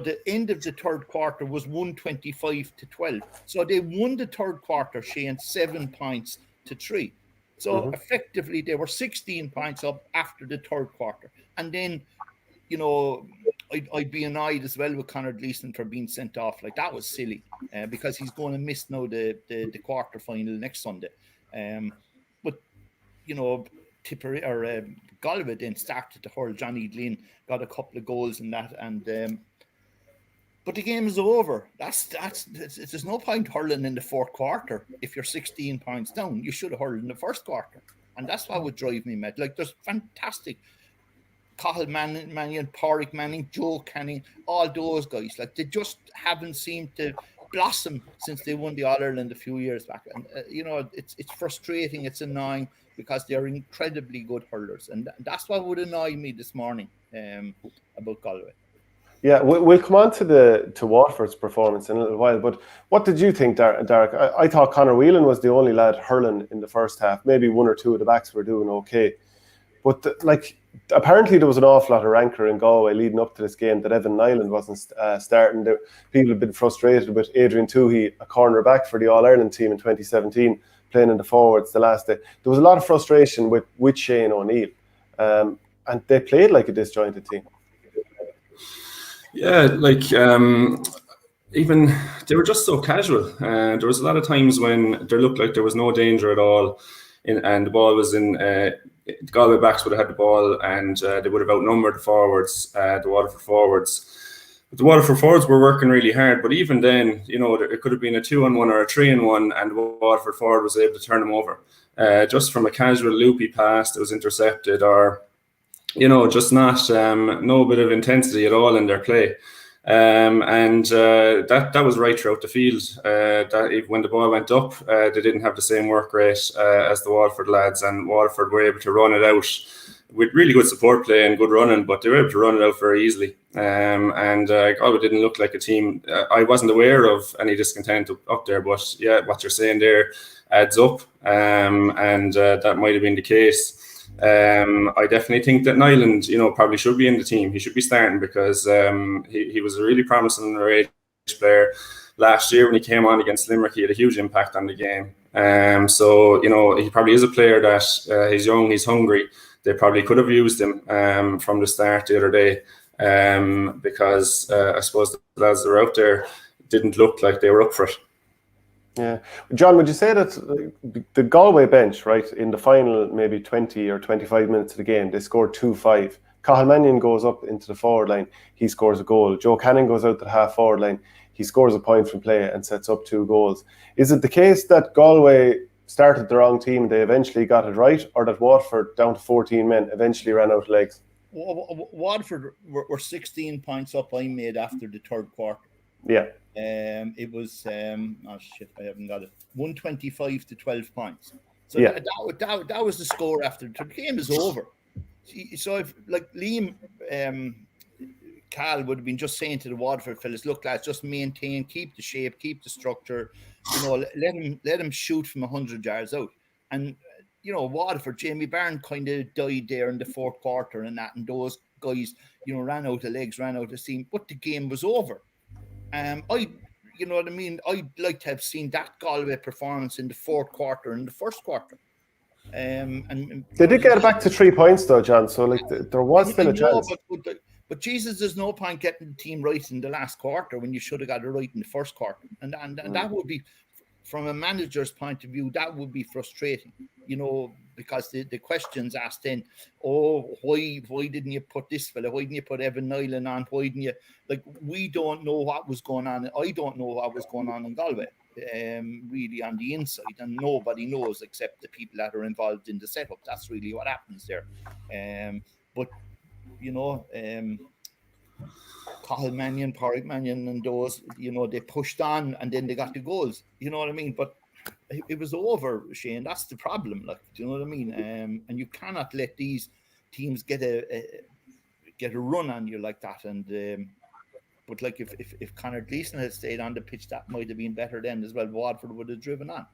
Speaker 3: the end of the third quarter was 125-12. So they won the third quarter, Shane, 7 points to 3. So effectively, they were 16 points up after the third quarter. And then, I'd be annoyed as well with Conor Gleeson for being sent off. Like, that was silly because he's going to miss now the quarter final next Sunday. But, Tipperary or Galway then started to hurl. Johnny Glynn got a couple of goals in that. And but the game is over. There's no point hurling in the fourth quarter if you're 16 points down. You should have hurled in the first quarter. And that's what would drive me mad. Like, there's fantastic Cathal Mannion, Pádraig Manning, Joe Canning, all those guys. Like, they just haven't seemed to blossom since they won the All-Ireland a few years back. And, it's frustrating. It's annoying because they're incredibly good hurlers. And that's what would annoy me this morning about Galway.
Speaker 1: Yeah, we'll come on to Waterford's performance in a little while, but what did you think, Darach? I thought Conor Whelan was the only lad hurling in the first half. Maybe one or two of the backs were doing okay. But, apparently there was an awful lot of rancour in Galway leading up to this game that Evan Nyland wasn't starting. People have been frustrated with Adrian Toohey, a cornerback for the All-Ireland team in 2017, playing in the forwards the last day. There was a lot of frustration with Shane O'Neill. And they played like a disjointed team.
Speaker 2: Yeah, even they were just so casual. There was a lot of times when there looked like there was no danger at all, and the ball was in. The Galway backs would have had the ball, and they would have outnumbered the forwards, the Waterford forwards. But the Waterford forwards were working really hard. But even then, it could have been a 2-on-1 or a 3-on-1, and the Waterford forward was able to turn them over. Just from a casual loopy pass that was intercepted, or just not no bit of intensity at all in their play. And that was right throughout the field. That when the ball went up, they didn't have the same work rate as the Waterford lads, and Waterford were able to run it out with really good support play and good running, but they were able to run it out very easily. And Galway didn't look like a team. I wasn't aware of any discontent up there, but yeah, what you're saying there adds up, and that might have been the case. I definitely think that Nyland, probably should be in the team. He should be starting because he was a really promising underage player. Last year when he came on against Limerick, he had a huge impact on the game. So he probably is a player that he's young, he's hungry. They probably could have used him from the start the other day because I suppose the lads that were out there didn't look like they were up for it.
Speaker 1: Yeah. John, would you say that the Galway bench, right, in the final maybe 20 or 25 minutes of the game, they scored 2-5. Cathal Mannion goes up into the forward line, he scores a goal. Joe Canning goes out to the half forward line, he scores a point from play and sets up 2 goals. Is it the case that Galway started the wrong team, they eventually got it right, or that Waterford, down to 14 men, eventually ran out of legs?
Speaker 3: Waterford were 16 points up, I made, after the third quarter.
Speaker 1: Yeah.
Speaker 3: It was I haven't got it. 125-12 points. So
Speaker 1: yeah.
Speaker 3: that was the score after the game is over. So if Liam Cal would have been just saying to the Waterford fellas, look lads, just maintain, keep the shape, keep the structure, let him shoot from 100 yards out. And Waterford, Jamie Byrne kind of died there in the fourth quarter and those guys, ran out of legs, ran out of steam, but the game was over. You know what I mean? I'd like to have seen that Galway performance in the fourth quarter and the first quarter. And
Speaker 1: they did get it back to 3 points though, John. So there was still a chance.
Speaker 3: But Jesus, there's no point getting the team right in the last quarter when you should have got it right in the first quarter. And that would be, from a manager's point of view, that would be frustrating. Because the questions asked then, why didn't you put this fella? Why didn't you put Evan Nyland on? Why didn't you? We don't know what was going on. I don't know what was going on in Galway, really on the inside, and nobody knows except the people that are involved in the setup. That's really what happens there. But Cathal Mannion, Pádraig Mannion, and those, they pushed on and then they got the goals. You know what I mean? But it was over, Shane. That's the problem. Do you know what I mean? And you cannot let these teams get get a run on you like that. And but like if Conor Gleeson had stayed on the pitch, that might have been better then as well. Waterford would have driven on.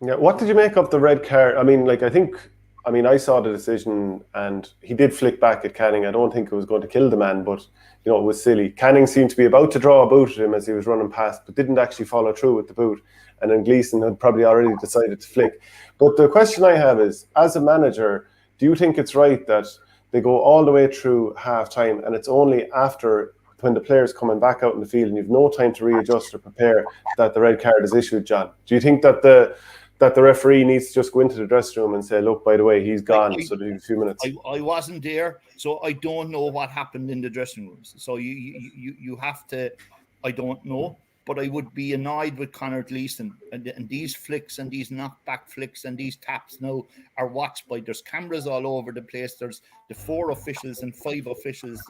Speaker 1: Yeah, what did you make of the red card? I mean, like, I saw the decision and he did flick back at Canning. I don't think it was going to kill the man, but, you know, it was silly. Canning seemed to be about to draw a boot at him as he was running past, but didn't actually follow through with the boot. And then Gleeson had probably already decided to flick. But the question I have is, as a manager, do you think it's right that they go all the way through half-time and it's only after when the player's coming back out in the field and you've no time to readjust or prepare that the red card is issued, John? Do you think that the referee needs to just go into the dressing room and say, look, by the way, he's gone, so there's a few minutes?
Speaker 3: I wasn't there, so I don't know what happened in the dressing rooms. So you have to, I don't know, but I would be annoyed with Conor Gleeson. And these flicks and these knockback flicks and these taps now are watched by, there's cameras all over the place. There's the 4 officials and 5 officials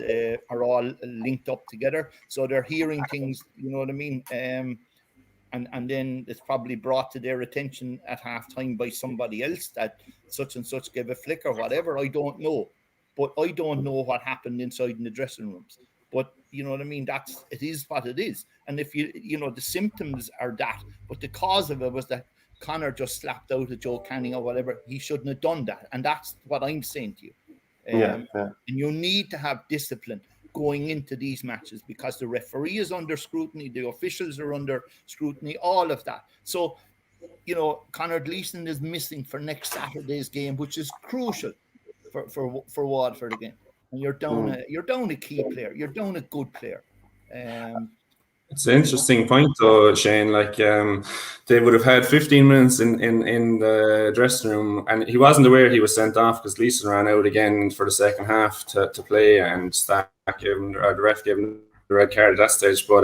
Speaker 3: are all linked up together. So they're hearing things, you know what I mean? And then it's probably brought to their attention at halftime by somebody else that such and such gave a flick or whatever. I don't know. But I don't know what happened inside in the dressing rooms. But you know what I mean? It is what it is. And if you know, the symptoms are that, but the cause of it was that Conor just slapped out at Joe Canning or whatever. He shouldn't have done that. And that's what I'm saying to you. And you need to have discipline going into these matches because the referee is under scrutiny, the officials are under scrutiny, all of that. So, you know, Conor Gleeson is missing for next Saturday's game, which is crucial for Waterford again. And you're down a key player, you're down a good player.
Speaker 2: It's an interesting point, though, Shane. Like, they would have had 15 minutes in the dressing room, and he wasn't aware he was sent off because Gleeson ran out again for the second half to play, and the ref gave him the red card at that stage. But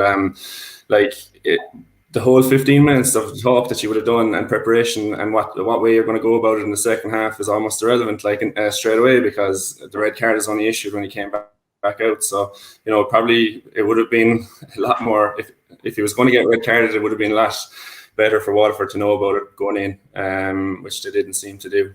Speaker 2: the whole 15 minutes of talk that you would have done and preparation and what way you're going to go about it in the second half is almost irrelevant, straight away, because the red card is only issued when he came back out. So, you know, probably it would have been a lot more if he was going to get red carded, it would have been a lot better for Waterford to know about it going in, which they didn't seem to do.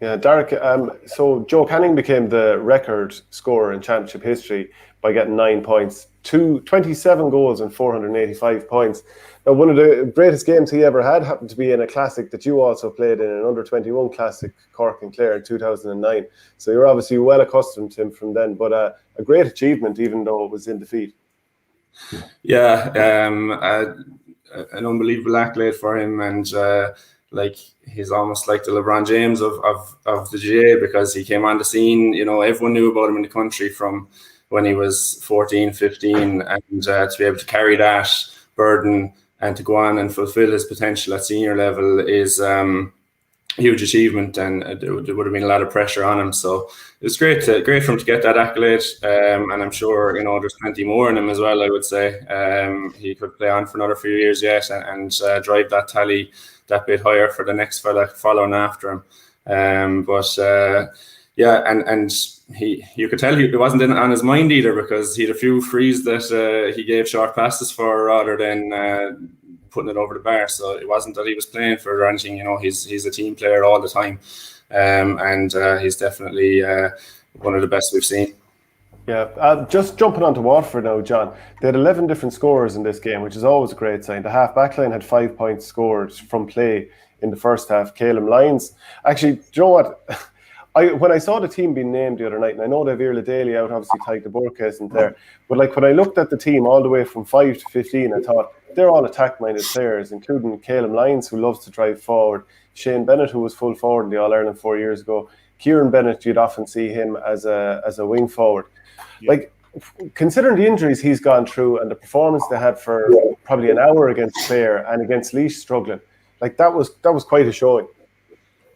Speaker 1: Yeah, Darach, so Joe Canning became the record scorer in championship history by getting 9 points, 27 goals and 485 points. Now, one of the greatest games he ever had happened to be in a classic that you also played in, an under-21 classic, Cork and Clare in 2009. So you're obviously well accustomed to him from then, but a great achievement even though it was in defeat.
Speaker 2: Yeah, an unbelievable accolade for him, and he's almost like the LeBron James of the GA, because he came on the scene. You know, everyone knew about him in the country from when he was 14, 15, and to be able to carry that burden and to go on and fulfill his potential at senior level is a huge achievement, and there would have been a lot of pressure on him. So it was great for him to get that accolade, and I'm sure, you know, there's plenty more in him as well. I would say he could play on for another few years yet and drive that tally that bit higher for the next fella following after him. You could tell it wasn't on his mind either, because he had a few frees that he gave short passes for rather than putting it over the bar. So it wasn't that he was playing for or anything. You know, he's a team player all the time, and he's definitely one of the best we've seen.
Speaker 1: Yeah, just jumping on to Waterford now, John. They had 11 different scorers in this game, which is always a great sign. The half-back line had 5 points scored from play in the first half. Caleb Lyons. Actually, do you know what? When I saw the team being named the other night, and I know they've Irla Daly out, obviously Tyke de Burke isn't there, but like when I looked at the team all the way from 5 to 15, I thought they're all attack-minded players, including Caleb Lyons, who loves to drive forward, Shane Bennett, who was full forward in the All-Ireland 4 years ago, Kieran Bennett, you'd often see him as a wing forward. Yeah. Like, considering the injuries he's gone through and the performance they had for probably an hour against Clare and against Laois struggling, like that was quite a showing.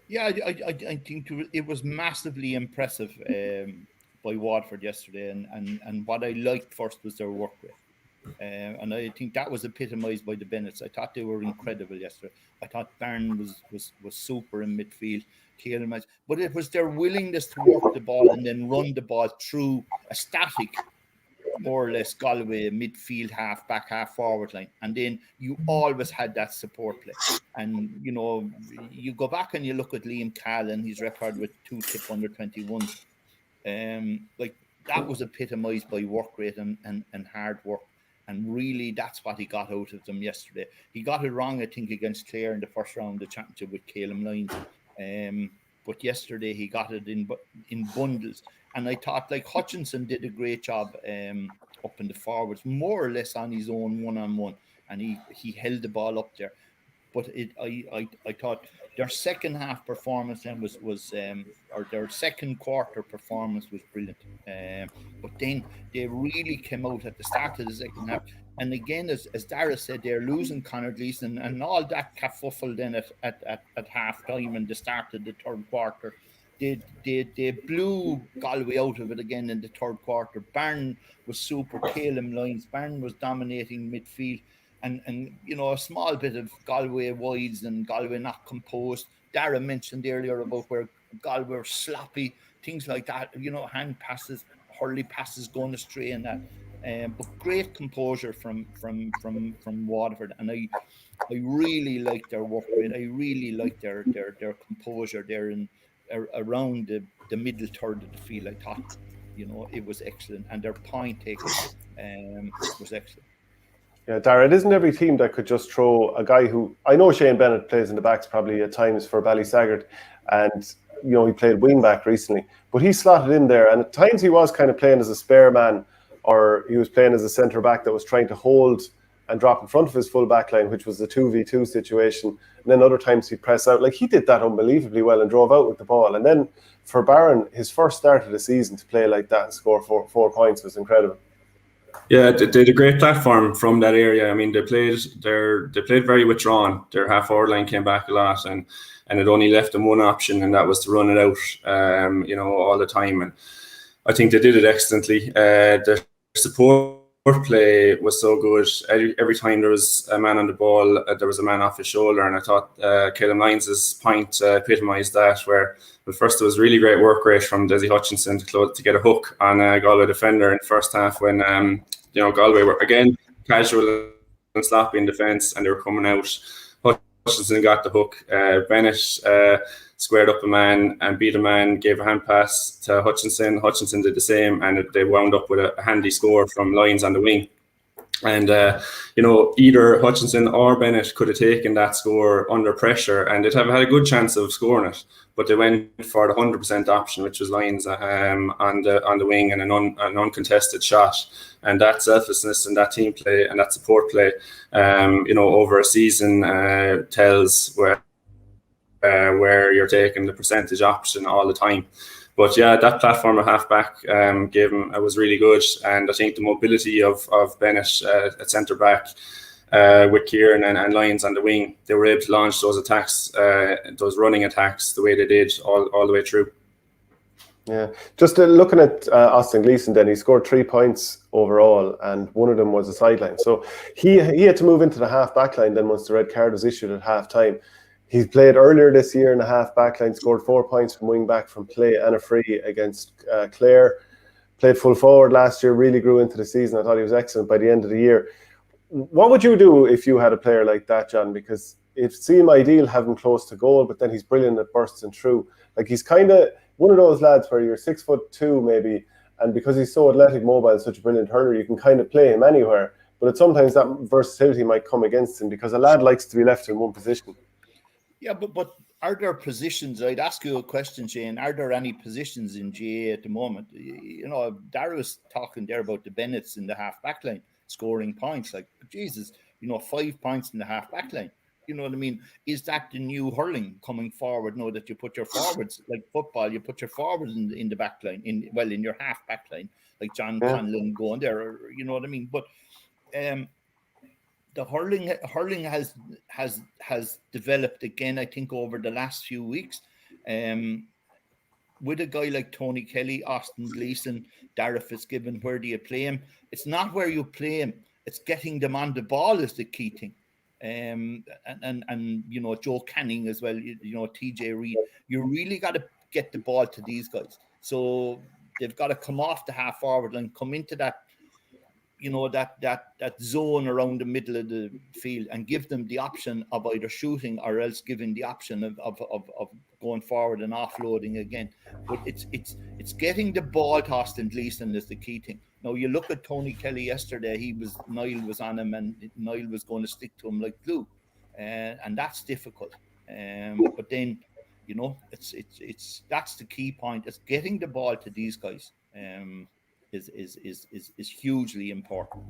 Speaker 3: Yeah, I think it was massively impressive by Waterford yesterday, and what I liked first was their work rate. And I think that was epitomised by the Bennetts. I thought they were incredible yesterday. I thought Barron was super in midfield, but it was their willingness to work the ball and then run the ball through a static, more or less, Galway midfield, half back, half forward line, and then you always had that support play. And you know, you go back and you look at Liam Cahill and his record with 2 tip under 21s. Like that was epitomised by work rate and hard work. And really, that's what he got out of them yesterday. He got it wrong, I think, against Clare in the first round of the championship with Calum Lyons. But yesterday he got it in bundles. And I thought, like, Hutchinson did a great job up in the forwards, more or less on his own one-on-one. And he held the ball up there. But I thought their second half performance then was or their second quarter performance was brilliant. But then they really came out at the start of the second half. And again, as Darach said, they're losing Conor Gleeson and all that kerfuffle then at half time and the start of the third quarter. They blew Galway out of it again in the third quarter. Barron was super. Calum Lyons. Barron was dominating midfield. And you know, a small bit of Galway wides and Galway not composed. Darach mentioned earlier about where Galway were sloppy, things like that. You know, hand passes, hurley passes going astray and that. But great composure from Waterford, and I really like their work rate. I really like their composure there around the middle third of the field. I thought, you know, it was excellent, and their point taking was excellent.
Speaker 1: Yeah, Darach, it isn't every team that could just throw a guy who, I know Shane Bennett plays in the backs probably at times for Ballysaggart, and you know, he played wing back recently, but he slotted in there, and at times he was kind of playing as a spare man, or he was playing as a centre back that was trying to hold and drop in front of his full back line, which was the 2v2 situation. And then other times he'd press out. Like, he did that unbelievably well and drove out with the ball. And then for Barron, his first start of the season to play like that and score four points was incredible.
Speaker 2: Yeah, they did a great platform from that area. I mean, they played very withdrawn. Their half forward line came back a lot, and it only left them one option, and that was to run it out, you know, all the time. And I think they did it excellently. The support play was so good. Every time there was a man on the ball, there was a man off his shoulder, and I thought Calum Lyons' point epitomised that. Where, but first, it was really great work rate from Deise Hutchinson to get a hook on a Galway defender in the first half when you know, Galway were again casual and sloppy in defence, and they were coming out. Hutchinson got the hook. Bennett squared up a man and beat a man, gave a hand pass to Hutchinson. Hutchinson did the same, and they wound up with a handy score from Lyons on the wing. And, you know, either Hutchinson or Bennett could have taken that score under pressure, and they'd have had a good chance of scoring it. But they went for the 100% option, which was Lyons on the wing, and an uncontested shot. And that selflessness and that team play and that support play, you know, over a season tells where you're taking the percentage option all the time. But yeah, that platform at half-back gave him, it was really good. And I think the mobility of Bennett at centre-back with Kieran and Lyons on the wing, they were able to launch those attacks, those running attacks, the way they did all the way through.
Speaker 1: Yeah, just looking at Austin Gleeson then, he scored 3 points overall, and one of them was a sideline. So he had to move into the half-back line then once the red card was issued at half-time. He played earlier this year in the half-back line, scored 4 points from wing-back from play and a free against Clare. Played full forward last year, really grew into the season. I thought he was excellent by the end of the year. What would you do if you had a player like that, John? Because it seemed ideal having close to goal, but then he's brilliant at bursting through. Like, he's kind of one of those lads where you're 6'2" maybe, and because he's so athletic, mobile, such a brilliant hurler, you can kind of play him anywhere. But sometimes that versatility might come against him because a lad likes to be left in one position.
Speaker 3: Yeah, but are there positions? I'd ask you a question, Shane. Are there any positions in GA at the moment? You know, Darach was talking there about the Bennetts in the half-back line scoring points. Like, Jesus, you know, 5 points in the half-back line. You know what I mean? Is that the new hurling coming forward? Know that you put your forwards, like football, you put your forwards in the back line, in your half-back line, like John Conlon going there, or, you know what I mean? But the hurling has developed again, I think, over the last few weeks. With a guy like Tony Kelly, Austin Gleeson, Darach Fitzgibbon, where do you play him? It's not where you play him. It's getting them on the ball is the key thing. And you know, Joe Canning as well, you know, TJ Reid. You really got to get the ball to these guys. So they've got to come off the half forward line, come into that that zone around the middle of the field and give them the option of either shooting or else giving the option of going forward and offloading again. But it's getting the ball tossed in Gleeson is the key thing. Now you look at Tony Kelly yesterday, Niall was on him and Niall was going to stick to him like glue. And that's difficult. But then, it's that's the key point. It's getting the ball to these guys. Is hugely important.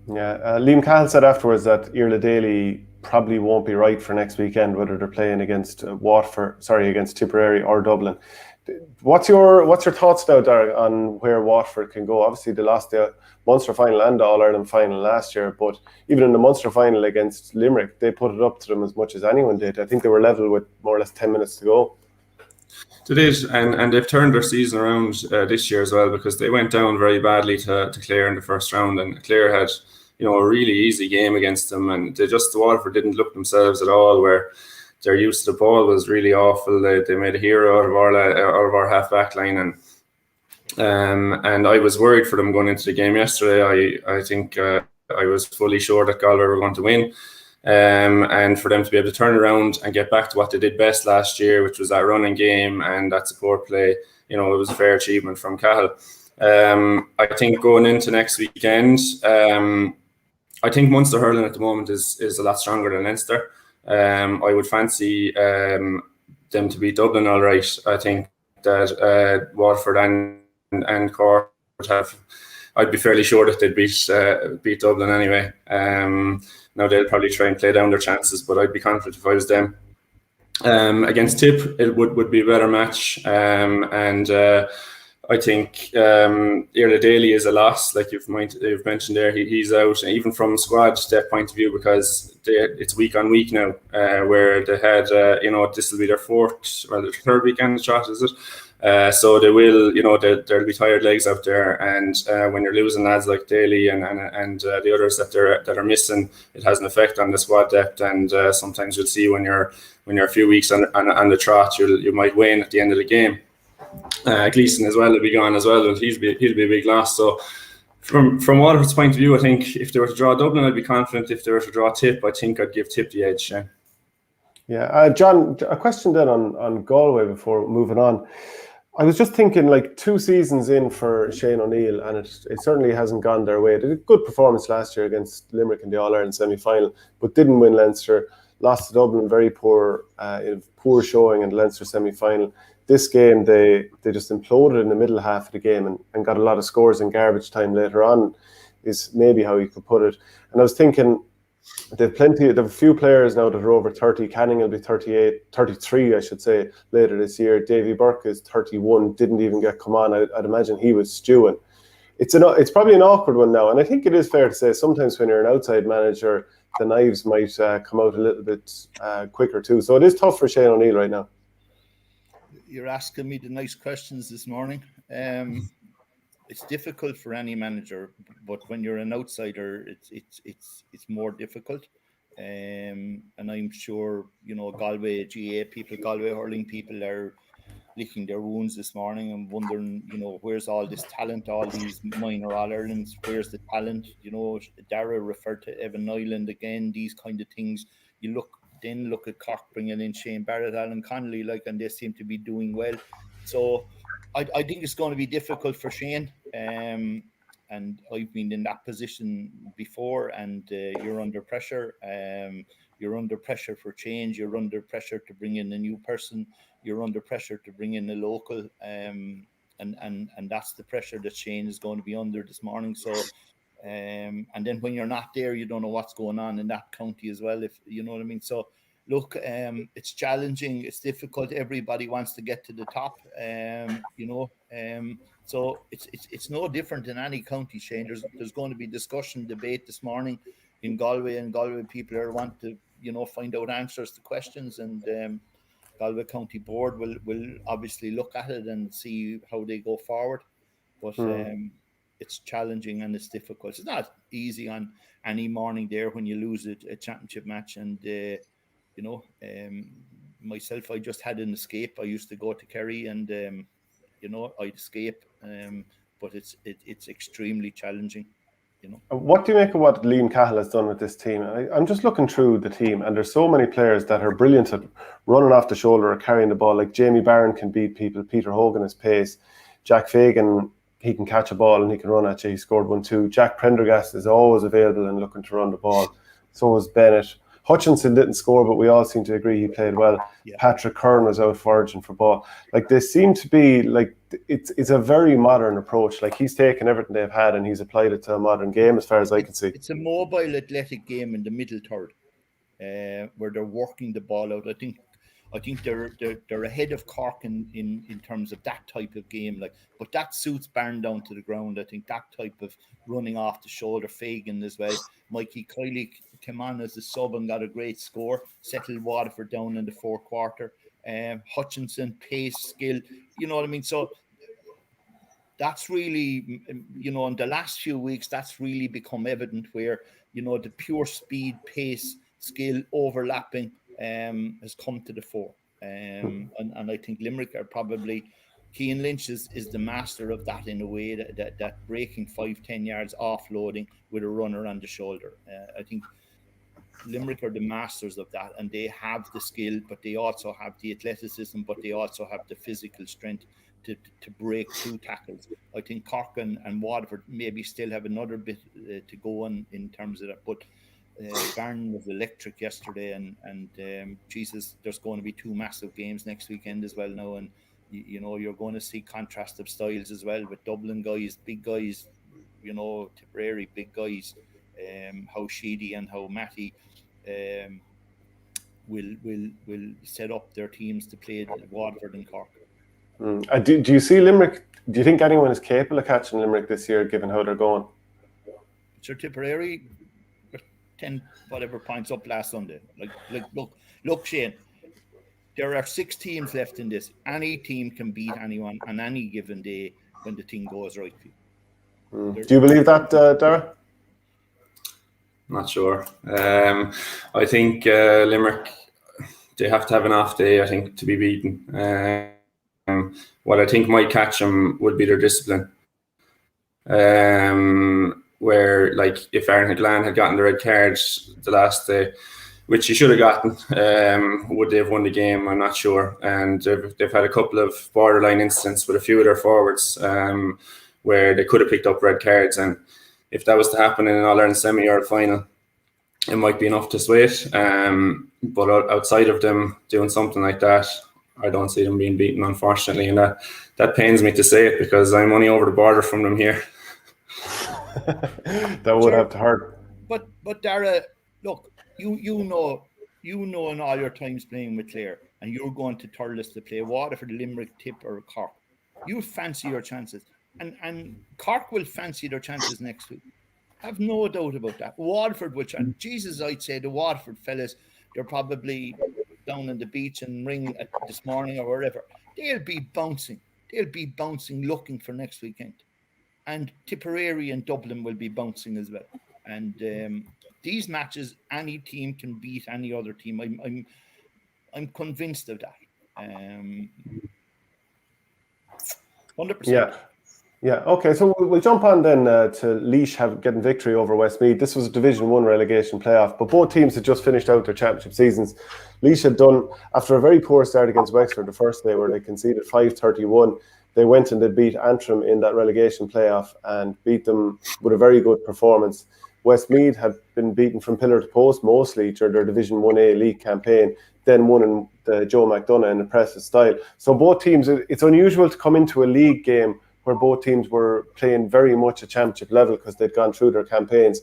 Speaker 1: Yeah, Liam Cahill said afterwards that Iarla Daly probably won't be right for next weekend, whether they're playing against against Tipperary or Dublin. What's your thoughts now, Darach, on where Waterford can go? Obviously, they lost the Munster final and the All-Ireland final last year, but even in the Munster final against Limerick, they put it up to them as much as anyone did. I think they were level with more or less 10 minutes to go.
Speaker 2: They did, and they've turned their season around this year as well, because they went down very badly to Clare in the first round, and Clare had a really easy game against them, and Waterford didn't look themselves at all, where their use of the ball was really awful. They made a hero out of our half back line, and I was worried for them going into the game yesterday. I think I was fully sure that Galway were going to win. And for them to be able to turn around and get back to what they did best last year, which was that running game and that support play, it was a fair achievement from Cahill. I think going into next weekend, I think Munster hurling at the moment is a lot stronger than Leinster. I would fancy them to beat Dublin all right. I think that Waterford and Cork would have. I'd be fairly sure that they'd beat Dublin anyway. Now they'll probably try and play down their chances, but I'd be confident if I was them. Against Tip, it would be a better match, and I think Iarla Daly is a loss, like you've mentioned there. He's out, even from squad depth point of view, because it's week on week now, where they had this will be their third weekend shot, is it? So they will, there'll be tired legs out there, and when you're losing lads like Daly and the others that are missing, it has an effect on the squad depth. And sometimes you'll see when you're a few weeks on the trot, you might wane at the end of the game. Gleeson as well will be gone as well, and he'll be a big loss. So from Waterford's point of view, I think if they were to draw Dublin, I'd be confident. If they were to draw Tip, I think I'd give Tip the edge.
Speaker 1: Yeah, John, a question then on Galway before moving on. I was just thinking, like, 2 seasons in for Shane O'Neill, and it certainly hasn't gone their way. They did a good performance last year against Limerick in the All-Ireland semi-final, but didn't win Leinster. Lost to Dublin, very poor showing in the Leinster semi-final. This game, they just imploded in the middle half of the game and got a lot of scores in garbage time later on, is maybe how you could put it. And I was thinking, they have a few players now that are over 30. Canning will be 33, I should say, later this year. Davy Burke is 31, didn't even get come on. I'd imagine he was stewing. It's probably an awkward one now, and I think it is fair to say sometimes when you're an outside manager, the knives might come out a little bit quicker too. So it is tough for Shane O'Neill right now.
Speaker 3: You're asking me the nice questions this morning. It's difficult for any manager, but when you're an outsider, it's more difficult. And I'm sure Galway GA people, Galway hurling people are licking their wounds this morning and wondering, where's all this talent, all these minor All-Irelands, where's the talent? Dara referred to Evan Nyland again, these kind of things. You look at Cork bringing in Shane Barrett, Alan Connolly, and they seem to be doing well. So I think it's going to be difficult for Shane. And I've been in that position before, and you're under pressure. You're under pressure for change. You're under pressure to bring in a new person. You're under pressure to bring in a local. And that's the pressure that Shane is going to be under this morning. So, and then when you're not there, you don't know what's going on in that county as well, if you know what I mean. So, look, it's challenging. It's difficult. Everybody wants to get to the top. So it's no different in any county, Shane. There's going to be discussion, debate this morning in Galway, and Galway people want to find out answers to questions, and Galway County Board will obviously look at it and see how they go forward. But it's challenging and it's difficult. It's not easy on any morning there when you lose a championship match, and myself, I just had an escape. I used to go to Kerry, and I'd escape, but it's extremely challenging.
Speaker 1: What do you make of what Liam Cahill has done with this team? I'm just looking through the team, and there's so many players that are brilliant at running off the shoulder or carrying the ball. Like Jamie Barron can beat people. Peter Hogan has pace. Jack Fagan, he can catch a ball and he can run at you. He scored 1-2. Jack Prendergast is always available and looking to run the ball. So was Bennett. Hutchinson didn't score, but we all seem to agree he played well. Yeah. Patrick Kern was out foraging for ball. Like, they seem to be like, it's a very modern approach. Like, he's taken everything they've had and he's applied it to a modern game, as far as I can see.
Speaker 3: It's a mobile, athletic game in the middle third, where they're working the ball out. I think they're ahead of Cork in terms of that type of game. Like, but that suits Barron down to the ground. I think that type of running off the shoulder, Fagan as well. Mikey Kiley came on as a sub and got a great score, settled Waterford down in the fourth quarter. Hutchinson, pace, skill, you know what I mean? So that's really, in the last few weeks, that's really become evident where, the pure speed, pace, skill, overlapping has come to the fore. And I think Limerick are probably, Cian Lynch is the master of that in a way, that breaking 5-10 yards offloading with a runner on the shoulder. I think Limerick are the masters of that, and they have the skill, but they also have the athleticism, but they also have the physical strength to break through tackles. I think Cork and Waterford maybe still have another bit to go on in terms of that, but Barron was electric yesterday, and Jesus, there's going to be 2 massive games next weekend as well now, and you're going to see contrast of styles as well with Dublin guys, big guys, Tipperary big guys, how Sheedy and how Matty will set up their teams to play Waterford and Cork.
Speaker 1: Do you see Limerick? Do you think anyone is capable of catching Limerick this year, given how they're going?
Speaker 3: Sure, Tipperary 10 whatever points up last Sunday. Look, Shane. There are 6 teams left in this. Any team can beat anyone on any given day when the thing goes right for you.
Speaker 1: Do you believe that, Darach?
Speaker 2: Not sure. I think Limerick, they have to have an off day, I think, to be beaten. What I think might catch them would be their discipline. Where, like, if Aaron Haglan had gotten the red card the last day, which he should have gotten, would they have won the game? I'm not sure. And they've had a couple of borderline incidents with a few of their forwards where they could have picked up red cards. And if that was to happen in an All-Ireland semi or final, it might be enough to sway it. But outside of them doing something like that, I don't see them being beaten, unfortunately. And that pains me to say it, because I'm only over the border from them here.
Speaker 1: That would have to hurt.
Speaker 3: But Dara, look, you know in all your times playing with Clare, and you're going to Thurles to play Waterford, Limerick, Tip or Cork. You fancy your chances. And Cork will fancy their chances next week. Have no doubt about that. Waterford, and Jesus, I'd say the Waterford fellas, they're probably down on the beach and ring this morning or wherever. They'll be bouncing. Looking for next weekend. And Tipperary and Dublin will be bouncing as well. And these matches, any team can beat any other team. I'm convinced of that. 100%.
Speaker 1: Yeah. Okay. So we'll jump on then to Laois getting victory over Westmeath. This was a Division 1 relegation playoff, but both teams had just finished out their championship seasons. Laois had done, after a very poor start against Wexford the first day, where they conceded 5-31. They went and they beat Antrim in that relegation playoff and beat them with a very good performance. Westmeath had been beaten from pillar to post mostly during their Division 1A league campaign, then won in the Joe McDonough in impressive style. So both teams, it's unusual to come into a league game where both teams were playing very much at championship level because they'd gone through their campaigns.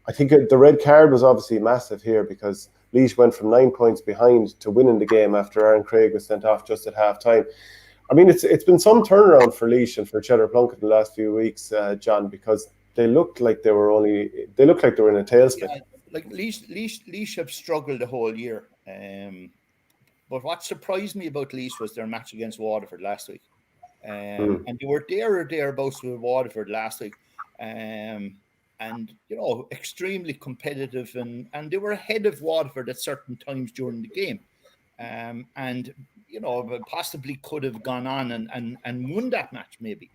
Speaker 1: I think the red card was obviously massive here, because Laois went from 9 points behind to winning the game after Aaron Craig was sent off just at half time. I mean, it's been some turnaround for Laois and for Cheddar Plunkett in the last few weeks, John, because they looked like they were in a tailspin.
Speaker 3: Yeah, like Laois have struggled the whole year. But what surprised me about Laois was their match against Waterford last week. And they were there or thereabouts with Waterford last week. And extremely competitive, and they were ahead of Waterford at certain times during the game. Possibly could have gone on and won that match maybe.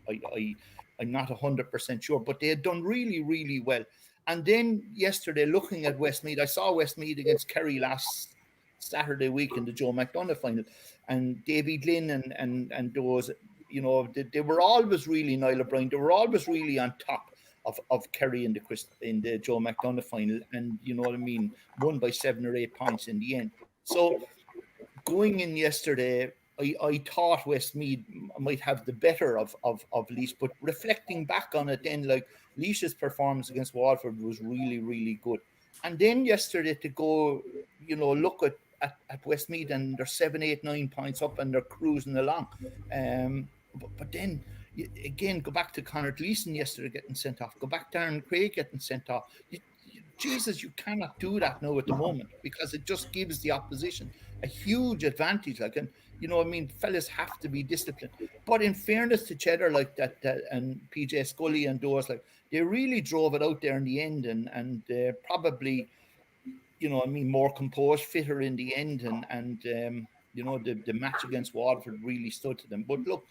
Speaker 3: I'm not 100% sure, but they had done really, really well. And then yesterday, looking at Westmeath, I saw Westmeath against Kerry last Saturday week in the Joe McDonagh final, and Davy Glynn and those, you know, they were always really, Niall O'Brien, they were always really on top of Kerry in the Joe McDonagh final, and you know what I mean, won by 7 or 8 points in the end. So going in yesterday, I thought Westmeath might have the better of Laois, but reflecting back on it then, like, Laois's performance against Waterford was really, really good. And then yesterday to go, you know, look at Westmeath, and they're 7, 8, 9 points up and they're cruising along. But then again, go back to Conor Gleeson yesterday getting sent off. Go back to Darren Craig getting sent off. Jesus, you cannot do that now at the moment, because it just gives the opposition a huge advantage. Like, and you know, I mean, fellas have to be disciplined. But in fairness to Cheddar, like that and PJ Scully and those, like, they really drove it out there in the end, and probably, you know, I mean, more composed, fitter in the end, and you know, the match against Waterford really stood to them. But look,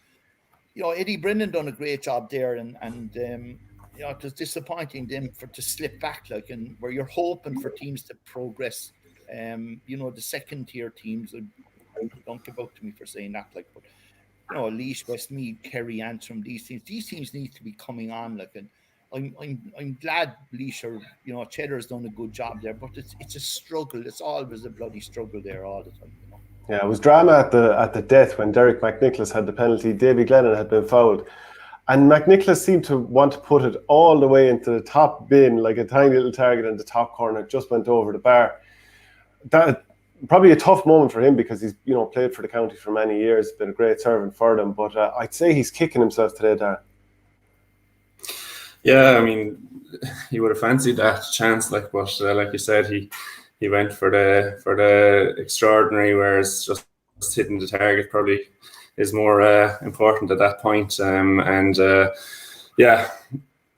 Speaker 3: you know, Eddie Brennan done a great job there, and you know, it was disappointing them to slip back, like, and where you're hoping for teams to progress. You know, the second tier teams, don't give up to me for saying that, like, but you know, Laois, Westmeath, Kerry, Antrim, these teams need to be coming on, like, and I'm glad Laois, or you know, Cheddar's done a good job there, but it's a struggle. It's always a bloody struggle there all the time, you know.
Speaker 1: Yeah, it was drama at the death when Derek McNicholas had the penalty. Davy Glennon had been fouled, and McNicholas seemed to want to put it all the way into the top bin, like a tiny little target in the top corner. It just went over the bar. That probably a tough moment for him, because he's, you know, played for the county for many years, been a great servant for them. But I'd say he's kicking himself today, Darren.
Speaker 2: Yeah, I mean, he would have fancied that chance, like, but like you said, he went for the extraordinary, whereas just hitting the target probably is more important at that point. Yeah,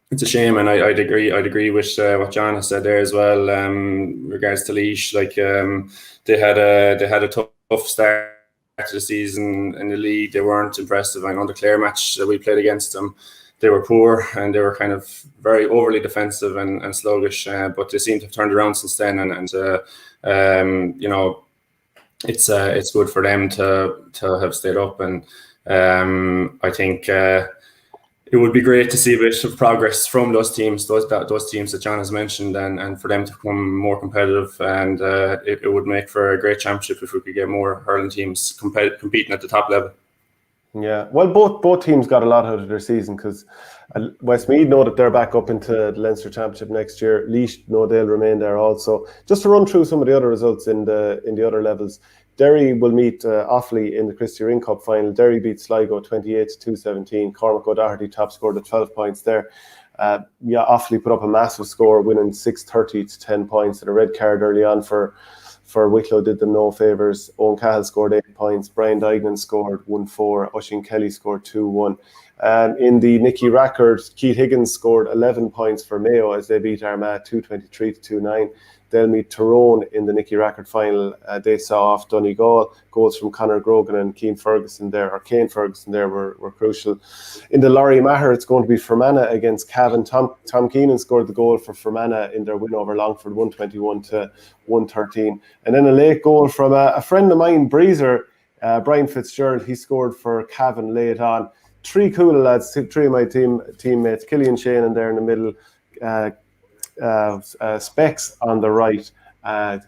Speaker 2: it's a shame, and I'd agree with what John has said there as well. Regards to Laois, like, they had a tough start to the season in the league. They weren't impressive. I know the Clare match that we played against them, they were poor, and they were kind of very overly defensive and sluggish. But they seem to have turned around since then, and you know, it's good for them to have stayed up, and I think it would be great to see a bit of progress from those teams that John has mentioned, and for them to become more competitive, and it would make for a great championship if we could get more hurling teams competing at the top level.
Speaker 1: Yeah, well, both teams got a lot out of their season, because Westmeath know that they're back up into the Leinster Championship next year. Laois know they'll remain there also. Just to run through some of the other results in the other levels, Derry will meet Offaly in the Christy Ring Cup final. Derry beat Sligo 28-2-17. Cormac O'Doherty top scored at 12 points there. Offaly put up a massive score, winning 6-30 to 10 points. And a red card early on for Wicklow did them no favours. Owen Cahill scored 8 points. Brian Dignan scored 1-4. Oisín Kelly scored 2-1. In the Nicky Rackard, Keith Higgins scored 11 points for Mayo as they beat Armagh 223-29. They'll meet Tyrone in the Nicky Rackard final. They saw off Donegal. Goals from Conor Grogan and Kane Ferguson there were crucial. In the Laurie Maher, it's going to be Fermanagh against Cavan. Tom Keenan scored the goal for Fermanagh in their win over Longford, 121-113. And then a late goal from a friend of mine, Breezer, Brian Fitzgerald. He scored for Cavan late on. Three cool lads, three of my teammates, Killian Shane in there in the middle, Specs on the right,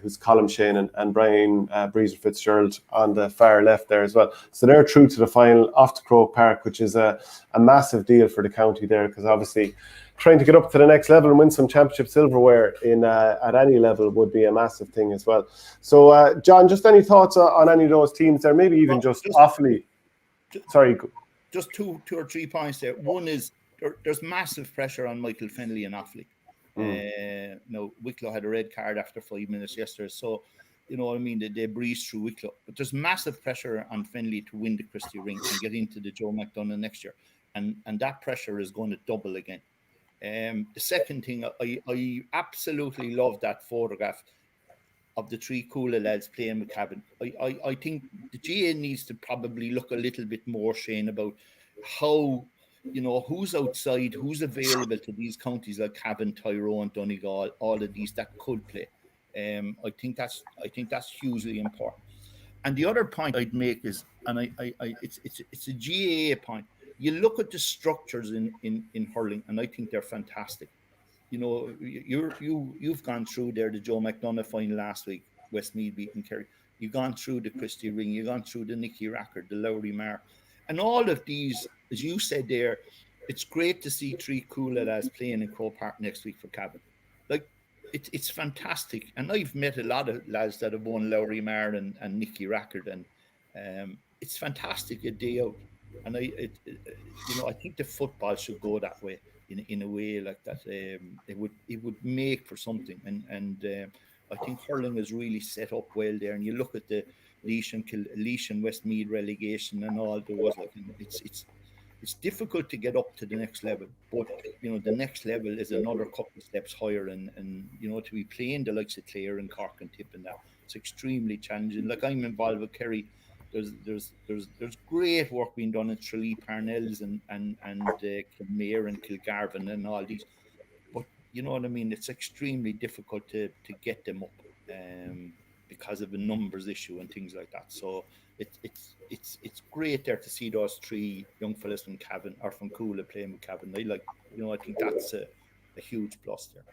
Speaker 1: who's Colm Shane, and Brian Breezer Fitzgerald on the far left there as well. So they're through to the final off to Croke Park, which is a massive deal for the county there, because obviously trying to get up to the next level and win some championship silverware at any level would be a massive thing as well. So John, just any thoughts on any of those teams there, maybe even just Offaly? Sorry.
Speaker 3: Just two or 3 points there. One is there's massive pressure on Michael Fennelly and Offaly. No, Wicklow had a red card after 5 minutes yesterday, so you know what I mean. They breezed through Wicklow, but there's massive pressure on Fennelly to win the Christy Ring and get into the Joe McDonagh next year, and that pressure is going to double again. The second thing, I absolutely love that photograph of the three Coola lads playing with Cavan. I think the GA needs to probably look a little bit more, Shane, about how you know, who's outside, who's available to these counties like Cavan, Tyrone, Donegal, all of these that could play. I think that's hugely important. And the other point I'd make is, and it's a GAA point. You look at the structures in hurling, and I think they're fantastic. You know, you've gone through there the Joe McDonough final last week, Westmeath beating Kerry. You've gone through the Christy Ring. You've gone through the Nicky Rackard, the Lowry Mar, and all of these, as you said there. It's great to see three cool lads playing in Croke Park next week for Cavan. Like, it's fantastic. And I've met a lot of lads that have won Lowry Mar and Nicky Rackard, and it's fantastic a day out. And you know, I think the football should go that way, in a way like that. It would make for something. And I think hurling is really set up well there. And you look at the Laois and Westmeath relegation and all there was, like, it's difficult to get up to the next level, but you know, the next level is another couple of steps higher, and you know, to be playing the likes of Clare and Cork and Tip and that, it's extremely challenging. Like, I'm involved with Kerry. There's great work being done in Tralee, Parnells and Kilmare and Kilgarvan and all these, but you know what I mean, it's extremely difficult to get them up because of a numbers issue and things like that. So it's great there to see those three young fellas from Cavan or from Coola playing with Cavan. I think that's a huge plus there.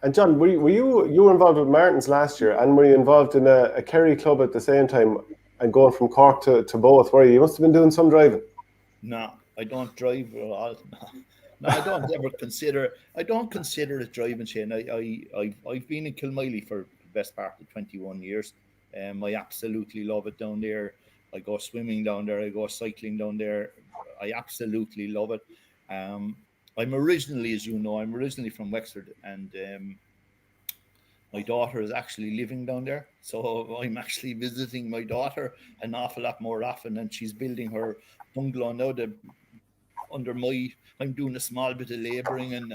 Speaker 1: And John, were you involved with Martins last year, and were you involved in a Kerry club at the same time and going from Cork to both? Were you? You must have been doing some driving.
Speaker 3: No, I don't drive at all. No, I don't ever consider. I don't consider it driving, Shane. I've been in Kilmiley for the best part of 21 years. I absolutely love it down there. I go swimming down there. I go cycling down there. I absolutely love it. I'm originally, as you know, from Wexford, and my daughter is actually living down there. So I'm actually visiting my daughter an awful lot more often, and she's building her bungalow now. I'm doing a small bit of labouring and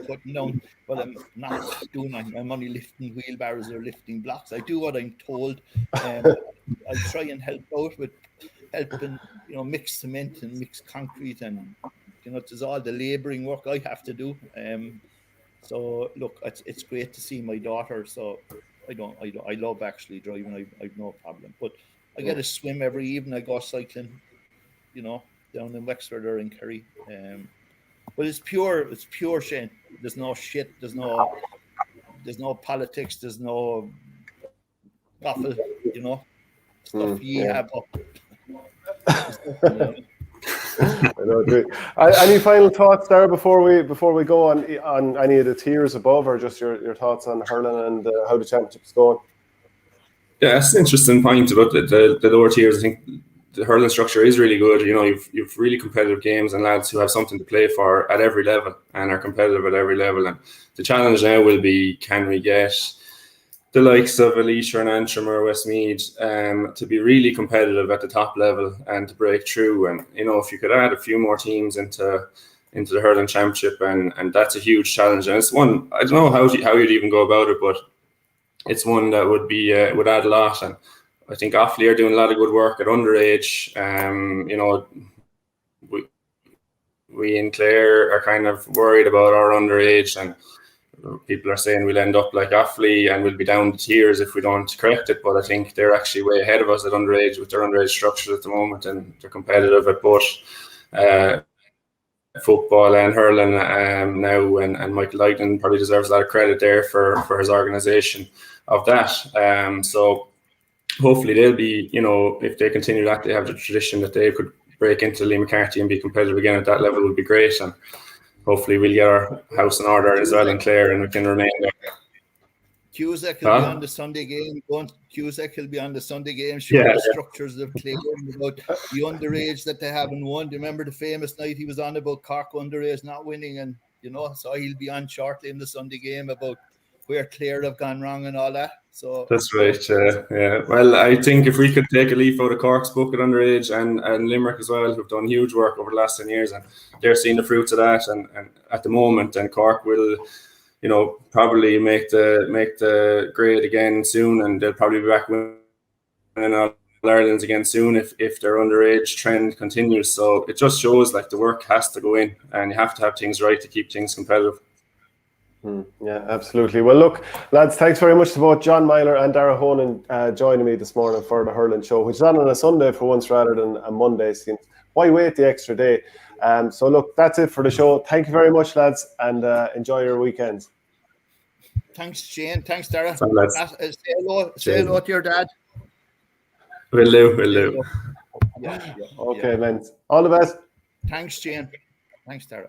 Speaker 3: putting down. Well, I'm not doing anything. I'm only lifting wheelbarrows or lifting blocks. I do what I'm told. I try and help out with helping, you know, mix cement and mix concrete, and you know, there's all the labouring work I have to do. So look, it's great to see my daughter. So I love actually driving. I've no problem. But I get a swim every evening. I go cycling, you know, down in Wexford or in Kerry. But it's pure, Shane. There's no shit. There's no politics. There's no waffle, you know, stuff have up.
Speaker 1: I know, great. Any final thoughts there before we go on any of the tiers above, or just your thoughts on hurling and how the championship's going?
Speaker 2: Yeah, that's an interesting point about the lower tiers. I think the hurling structure is really good. You know, you've really competitive games and lads who have something to play for at every level and are competitive at every level. And the challenge now will be, can we get the likes of Laois or Antrim or Westmeath to be really competitive at the top level and to break through? And you know, if you could add a few more teams into the hurling championship, and that's a huge challenge. And it's one, I don't know how you'd even go about it, but it's one that would be would add a lot. And I think Offaly are doing a lot of good work at underage. You know, we in Clare are kind of worried about our underage, and people are saying we'll end up like Offaly and we'll be down the tiers if we don't correct it. But I think they're actually way ahead of us at underage with their underage structure at the moment, and they're competitive at both football and hurling now. And Michael Lightning probably deserves a lot of credit there for his organisation of that. So hopefully they'll be, you know, if they continue that, they have the tradition that they could break into Lee McCarthy and be competitive again at that level would be great. And hopefully we'll get our house in order as well in Clare, and we can remain there.
Speaker 3: Cusack will be on the Sunday game. Cusack will be on the Sunday game. Sure, the structures of Clare, about the underage that they haven't won. Do you remember the famous night he was on about Cork underage not winning? And, you know, so he'll be on shortly in the Sunday game about where Clare have gone wrong and all that. So
Speaker 2: that's right. Yeah. Well, I think if we could take a leaf out of Cork's book at underage and Limerick as well, who've done huge work over the last 10 years, and they're seeing the fruits of that. And at the moment, and Cork will, you know, probably make the grade again soon, and they'll probably be back winning all Ireland's again soon if their underage trend continues. So it just shows like the work has to go in, and you have to have things right to keep things competitive.
Speaker 1: Yeah, absolutely. Well, look, lads, thanks very much to both John Melyer and Darach Honan joining me this morning for the Hurling Show, which is on a Sunday for once rather than a Monday. Why wait the extra day? So, look, that's it for the show. Thank you very much, lads, and enjoy your weekends.
Speaker 3: Thanks, Shane. Thanks, Darach. Say hello to your dad.
Speaker 2: Will do.
Speaker 3: Yeah.
Speaker 1: Okay, men. All the best.
Speaker 3: Thanks, Shane. Thanks, Darach.